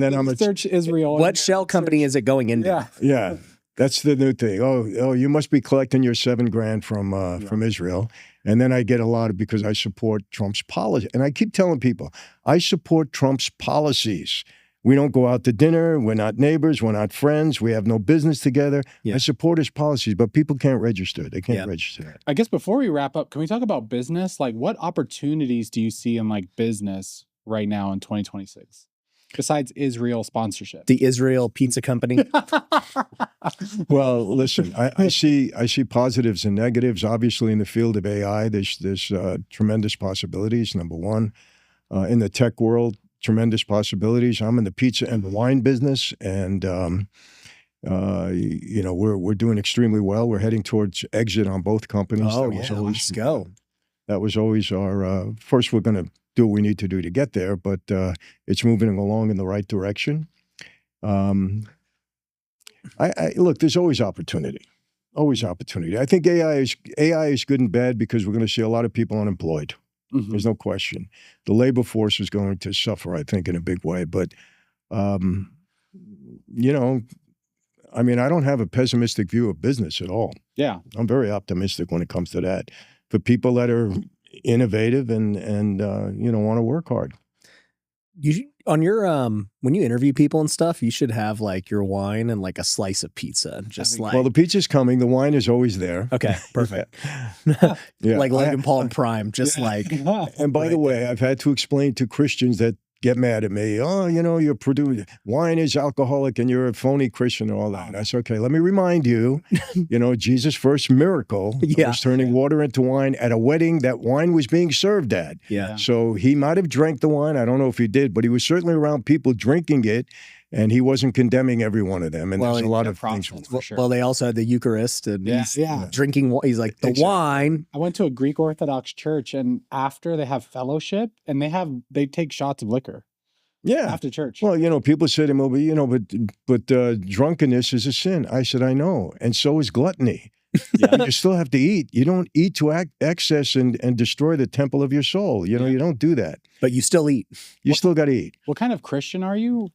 then I'm search Israel. What shell company is it going into? Yeah. That's the new thing. Oh, you must be collecting your $7,000 from Israel. And then I get a lot because I support Trump's policy. And I keep telling people, I support Trump's policies. We don't go out to dinner. We're not neighbors. We're not friends. We have no business together. I support his policies, but people can't register. They can't register that. I guess before we wrap up, can we talk about business? Like, what opportunities do you see in business right now in 2026? Besides Israel sponsorship, the Israel Pizza Company. Well, listen, I see positives and negatives. Obviously, in the field of AI, there's tremendous possibilities. Number one, in the tech world, tremendous possibilities. I'm in the pizza and the wine business, and we're doing extremely well. We're heading towards exit on both companies. Oh, let's go. That was always our first. We're going to do what we need to do to get there, but it's moving along in the right direction. Look, there's always opportunity. Always opportunity. I think AI is good and bad because we're going to see a lot of people unemployed. Mm-hmm. There's no question. The labor force is going to suffer, I think, in a big way. But, I don't have a pessimistic view of business at all. Yeah. I'm very optimistic when it comes to that. For people that are innovative and want to work hard. On your when you interview people and stuff, you should have your wine and a slice of pizza. Well, the pizza's coming. The wine is always there. Okay, perfect. Like Logan Paul and Prime, And by the way, I've had to explain to Christians that get mad at me. Oh, you're producing wine is alcoholic and you're a phony Christian and all that. I said, okay, let me remind you, Jesus' first miracle was turning water into wine at a wedding that wine was being served at. Yeah. So he might have drank the wine. I don't know if he did, but he was certainly around people drinking it. And he wasn't condemning every one of them. And there's a lot of things. For sure. Well, they also had the Eucharist, and he's drinking. He's like, the wine. I went to a Greek Orthodox church, and after they have fellowship, and they take shots of liquor. Yeah. After church. Well, people say to me, but drunkenness is a sin. I said, I know. And so is gluttony. You still have to eat. You don't eat to excess and destroy the temple of your soul. You don't do that. But you still eat. You still got to eat. What kind of Christian are you?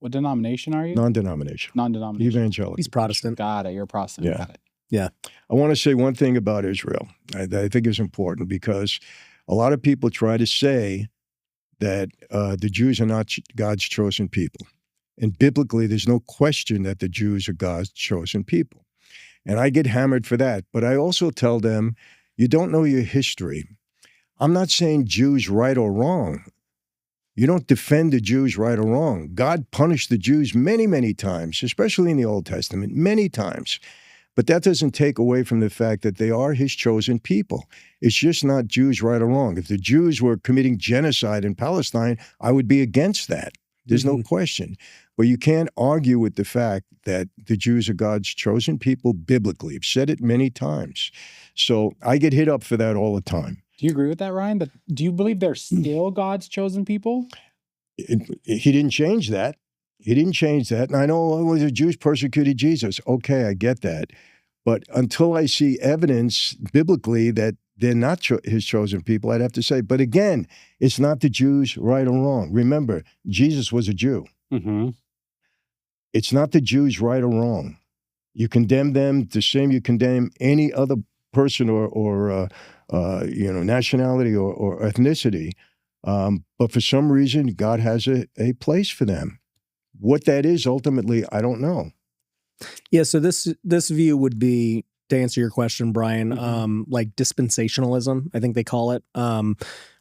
What denomination are you? Non-denominational. Evangelical. He's Protestant. Got it. You're a Protestant. Yeah. Got it. Yeah. I want to say one thing about Israel I think is important because a lot of people try to say that the Jews are not God's chosen people. And biblically, there's no question that the Jews are God's chosen people. And I get hammered for that. But I also tell them, you don't know your history. I'm not saying Jews right or wrong. You don't defend the Jews right or wrong. God punished the Jews many, many times, especially in the Old Testament, many times. But that doesn't take away from the fact that they are his chosen people. It's just not Jews right or wrong. If the Jews were committing genocide in Palestine, I would be against that. There's no question. But you can't argue with the fact that the Jews are God's chosen people biblically. I've said it many times. So I get hit up for that all the time. Do you agree with that, Ryan? Do you believe they're still God's chosen people? He didn't change that. He didn't change that. And I know the Jews persecuted Jesus. Okay, I get that. But until I see evidence biblically that they're not his chosen people, I'd have to say. But again, it's not the Jews right or wrong. Remember, Jesus was a Jew. Mm-hmm. It's not the Jews right or wrong. You condemn them the same you condemn any other person or nationality or ethnicity. But for some reason, God has a place for them. What that is, ultimately, I don't know. Yeah, so this view would be, to answer your question, Brian, like dispensationalism, I think they call it,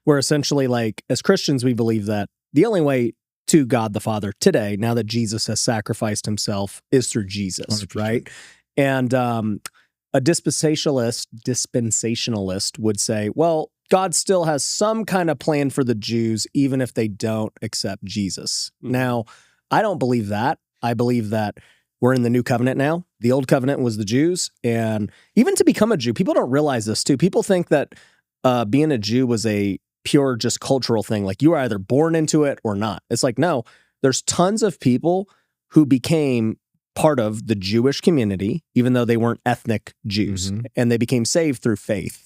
where essentially, like, as Christians, we believe that the only way to God the Father today, now that Jesus has sacrificed himself, is through Jesus, 100%. right? And a dispensationalist would say, well, God still has some kind of plan for the Jews, even if they don't accept Jesus. Now, I don't believe that. I believe that we're in the new covenant now. The old covenant was the Jews. And even to become a Jew, people don't realize this too. People think that being a Jew was a pure just cultural thing. Like you were either born into it or not. It's like, no, there's tons of people who became part of the Jewish community, even though they weren't ethnic Jews, and they became saved through faith.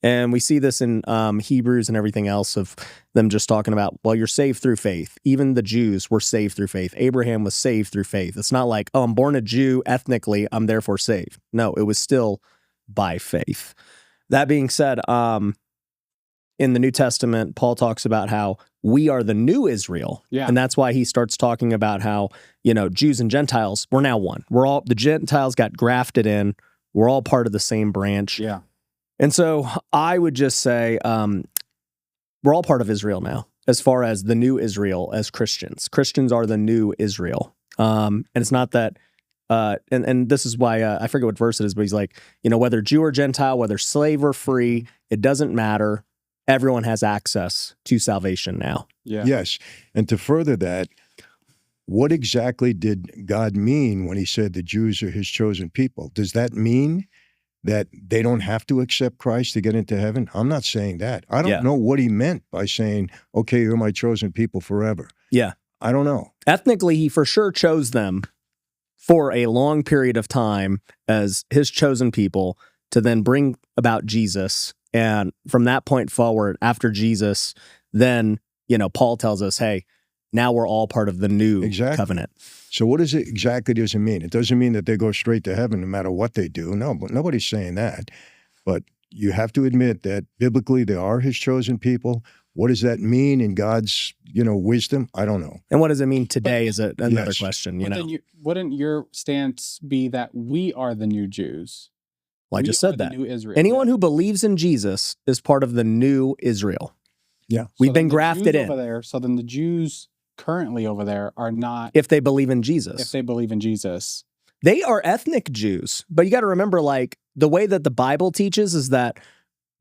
And we see this in Hebrews and everything else of them just talking about, well, you're saved through faith. Even the Jews were saved through faith. Abraham was saved through faith. It's not like, oh, I'm born a Jew ethnically, I'm therefore saved. No, it was still by faith. That being said, in the New Testament, Paul talks about how we are the new Israel. Yeah. And that's why he starts talking about how, Jews and Gentiles, we're now one. The Gentiles got grafted in. We're all part of the same branch. Yeah. And so I would just say we're all part of Israel now, as far as the new Israel as Christians. Christians are the new Israel. And it's not that, and this is why, I forget what verse it is, but he's like, whether Jew or Gentile, whether slave or free, it doesn't matter. Everyone has access to salvation now. Yeah. Yes. And to further that, what exactly did God mean when he said the Jews are his chosen people? Does that mean that they don't have to accept Christ to get into heaven? I'm not saying that. I don't know what he meant by saying, okay, you're my chosen people forever. Yeah. I don't know. Ethnically, he for sure chose them for a long period of time as his chosen people to then bring about Jesus. And from that point forward, after Jesus, then, Paul tells us, hey, now we're all part of the new covenant. So what does it exactly does it mean? It doesn't mean that they go straight to heaven no matter what they do. No, but nobody's saying that. But you have to admit that biblically they are his chosen people. What does that mean in God's, wisdom? I don't know. And what does it mean today is another question, Then wouldn't your stance be that we are the new Jews? Well, I just said that. New Israel. Anyone who believes in Jesus is part of the new Israel. Yeah. We've been grafted in. Over there, so then the Jews currently over there are not, if they believe in Jesus. If they believe in Jesus. They are ethnic Jews. But you got to remember, like, the way that the Bible teaches is that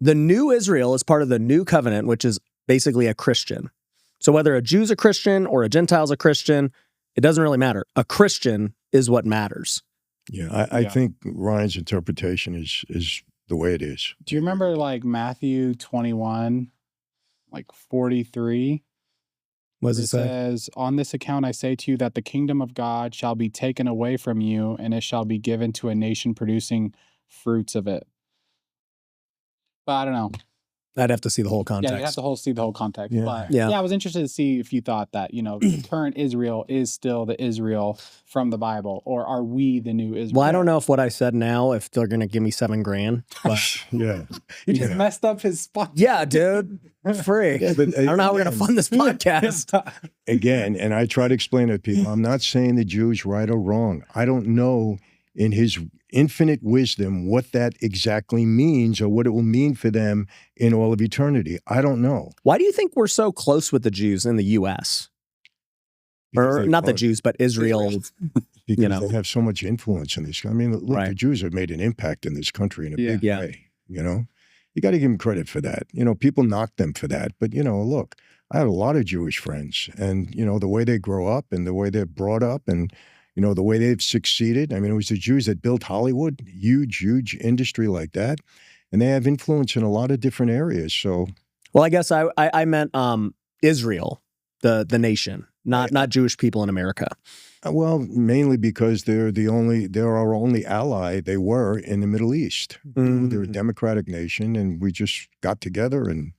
the new Israel is part of the new covenant, which is basically a Christian. So whether a Jew's a Christian or a Gentile's a Christian, it doesn't really matter. A Christian is what matters. Yeah, I think Ryan's interpretation is the way it is. Do you remember like Matthew 21, like 43? What does it say? Says, on this account I say to you that the kingdom of God shall be taken away from you, and it shall be given to a nation producing fruits of it. But I don't know. I'd have to see the whole context. Yeah, you have to see the whole context. Yeah. But Yeah. I was interested to see if you thought that, the current Israel is still the Israel from the Bible, or are we the new Israel? Well, I don't know if what I said now, if they're going to give me $7,000, but Yeah. You just messed up his spot. yeah, dude, free. Yeah, but, I don't know how we're going to fund this podcast. Again, and I try to explain to people, I'm not saying the Jew's right or wrong. I don't know in his infinite wisdom what that exactly means or what it will mean for them in all of eternity. I don't know. Why do you think we're so close with the Jews in the U.S.? or not the Jews, but Israel. Because they have so much influence in this. I mean, look, the Jews have made an impact in this country in a big way. You know, you got to give them credit for that. You know, people knock them for that, but you know, look, I have a lot of Jewish friends, and you know, the way they grow up and the way they're brought up, and you know, the way they've succeeded. I mean, it was the Jews that built Hollywood, huge industry like that, and they have influence in a lot of different areas. So, well, I guess I meant Israel, the nation, not Jewish people in America. Well, mainly because they're our only ally. They were in the Middle East. Mm-hmm. They're a democratic nation, and we just got together and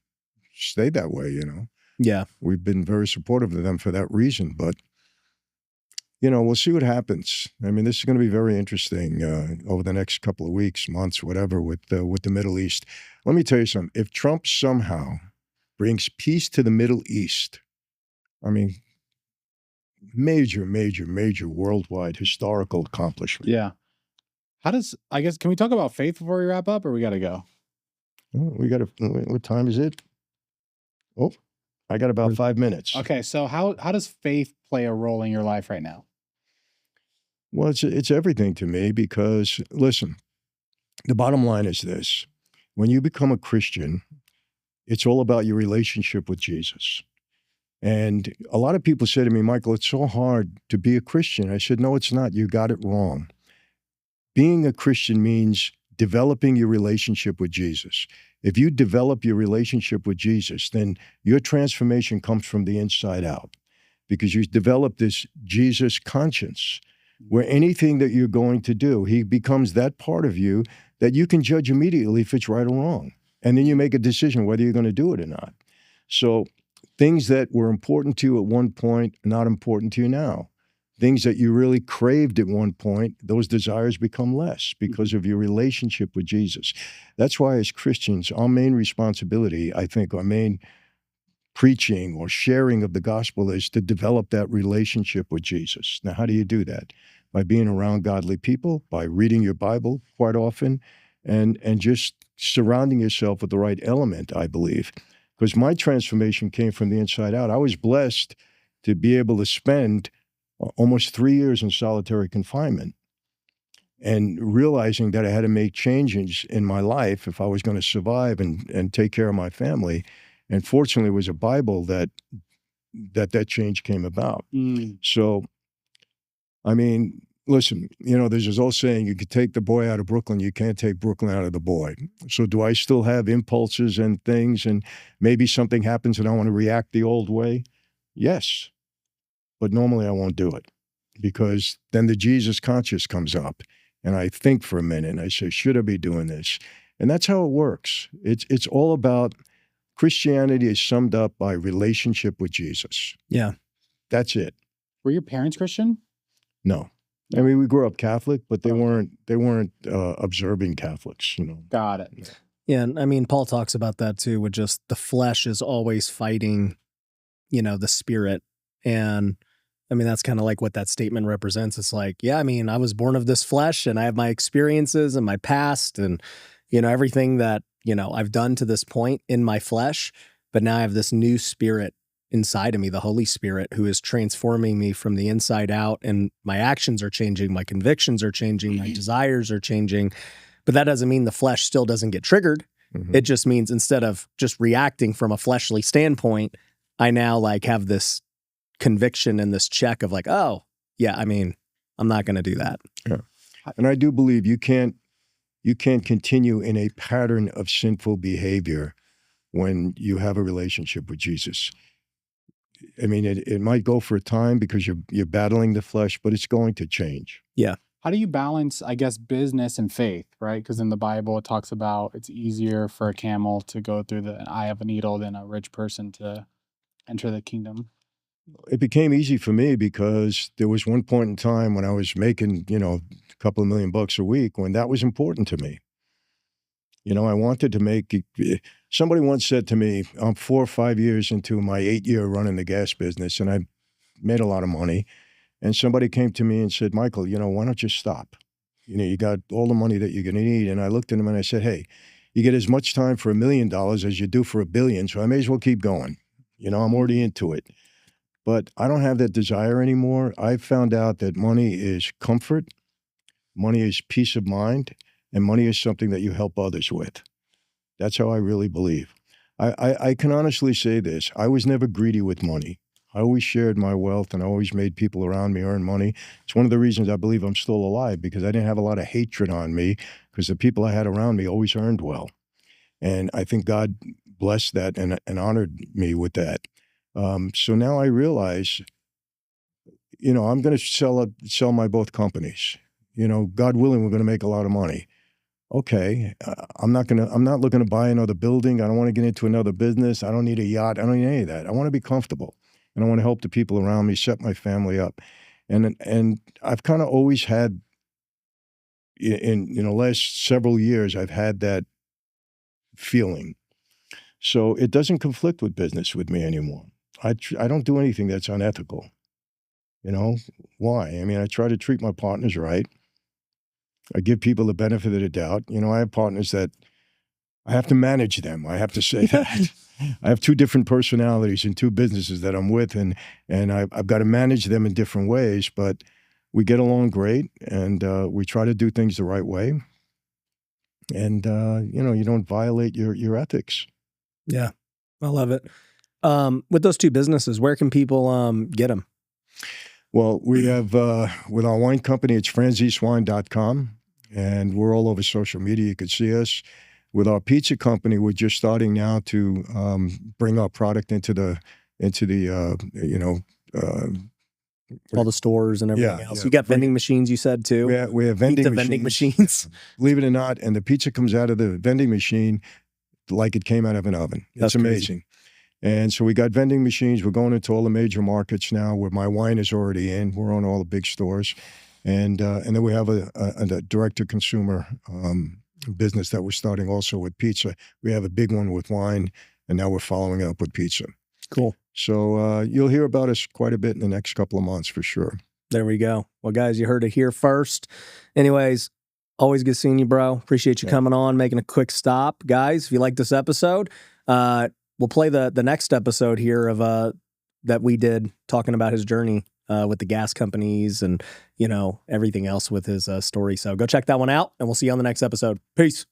stayed that way. You know. Yeah, we've been very supportive of them for that reason. But you know, we'll see what happens. I mean, this is going to be very interesting over the next couple of weeks, months, whatever, with the Middle East. Let me tell you something. If Trump somehow brings peace to the Middle East, I mean, major worldwide historical accomplishment. Yeah. I guess, can we talk about faith before we wrap up, or we got to go? What time is it? Oh, I got about 5 minutes. Okay. So how does faith play a role in your life right now? Well, it's everything to me because, listen, the bottom line is this. When you become a Christian, it's all about your relationship with Jesus. And a lot of people say to me, Michael, it's so hard to be a Christian. I said, no, it's not. You got it wrong. Being a Christian means developing your relationship with Jesus. If you develop your relationship with Jesus, then your transformation comes from the inside out because you develop this Jesus conscience where anything that you're going to do, he becomes that part of you that you can judge immediately if it's right or wrong. And then you make a decision whether you're going to do it or not. So things that were important to you at one point are not important to you now. Things that you really craved at one point, those desires become less because of your relationship with Jesus. That's why as Christians, our main responsibility, I think, our main preaching or sharing of the gospel is to develop that relationship with Jesus. Now, how do you do that? By being around godly people, by reading your Bible quite often, and just surrounding yourself with the right element, I believe. Because my transformation came from the inside out. I was blessed to be able to spend almost 3 years in solitary confinement and realizing that I had to make changes in my life if I was going to survive and take care of my family. And fortunately, it was a Bible that change came about. So, I mean, listen, you know, there's this old saying, you could take the boy out of Brooklyn, you can't take Brooklyn out of the boy. So do I still have impulses and things, and maybe something happens and I want to react the old way? Yes. But normally I won't do it because then the Jesus conscience comes up and I think for a minute and I say, should I be doing this? And that's how it works. It's all about Christianity is summed up by relationship with Jesus. Yeah. That's it. Were your parents Christian? No. I mean, we grew up Catholic, but they weren't observing Catholics, you know. Got it. Yeah. And I mean, Paul talks about that too, with just the flesh is always fighting, you know, the spirit. And I mean, that's kind of like what that statement represents. It's like, yeah, I mean, I was born of this flesh and I have my experiences and my past and, you know, everything that, you know, I've done to this point in my flesh, but now I have this new spirit inside of me, the Holy Spirit, who is transforming me from the inside out, and my actions are changing, my convictions are changing, my desires are changing, but that doesn't mean the flesh still doesn't get triggered. Mm-hmm. It just means instead of just reacting from a fleshly standpoint, I now like have this conviction and this check of like, oh, yeah, I mean, I'm not going to do that. Yeah. And I do believe you can't continue in a pattern of sinful behavior when you have a relationship with Jesus. I mean, it might go for a time because you're battling the flesh, but it's going to change. Yeah. How do you balance, I guess, business and faith, right? Because in the Bible, it talks about it's easier for a camel to go through the eye of a needle than a rich person to enter the kingdom. It became easy for me because there was one point in time when I was making, you know, a couple of $1 million a week when that was important to me. You know, I wanted to make, somebody once said to me, I'm 4 or 5 years into my 8-year run in the gas business and I made a lot of money. And somebody came to me and said, Michael, you know, why don't you stop? You know, you got all the money that you're going to need. And I looked at him and I said, hey, you get as much time for $1 million as you do for $1 billion. So I may as well keep going. You know, I'm already into it. but I don't have that desire anymore. I found out that money is comfort, money is peace of mind, and money is something that you help others with. That's how I really believe. I can honestly say this. I was never greedy with money. I always shared my wealth, and I always made people around me earn money. It's one of the reasons I believe I'm still alive, because I didn't have a lot of hatred on me, because the people I had around me always earned well. And I think God blessed that and honored me with that. So now I realize, I'm going to sell my both companies. God willing, we're going to make a lot of money. Okay, I'm not looking to buy another building. I don't want to get into another business. I don't need a yacht. I don't need any of that. I want to be comfortable, and I want to help the people around me, set my family up. And I've kind of always had, in the last several years, I've had that feeling. So it doesn't conflict with business with me anymore. I don't do anything that's unethical. Why? I mean, I try to treat my partners right. I give people the benefit of the doubt. I have partners that I have to manage them. I have to say that. I have two different personalities in two businesses that I'm with, and I've got to manage them in different ways, but we get along great, and we try to do things the right way. And, you don't violate your ethics. Yeah, I love it. With those two businesses, where can people get them? Well, we have, with our wine company, it's franzesewine.com, and we're all over social media. You can see us. With our pizza company, we're just starting now to bring our product into the all the stores and everything else. Yeah. You got vending machines, you said, too? We have vending machines. Believe it or not, and the pizza comes out of the vending machine like it came out of an oven. It's amazing. And so we got vending machines. We're going into all the major markets now where my wine is already in. We're on all the big stores. And then we have a direct-to-consumer business that we're starting also with pizza. We have a big one with wine, and now we're following up with pizza. Cool. So you'll hear about us quite a bit in the next couple of months for sure. There we go. Well, guys, you heard it here first. Anyways, always good seeing you, bro. Appreciate you coming on, making a quick stop. Guys, if you like this episode, we'll play the next episode here of that we did talking about his journey with the gas companies and, everything else with his story. So go check that one out, and we'll see you on the next episode. Peace.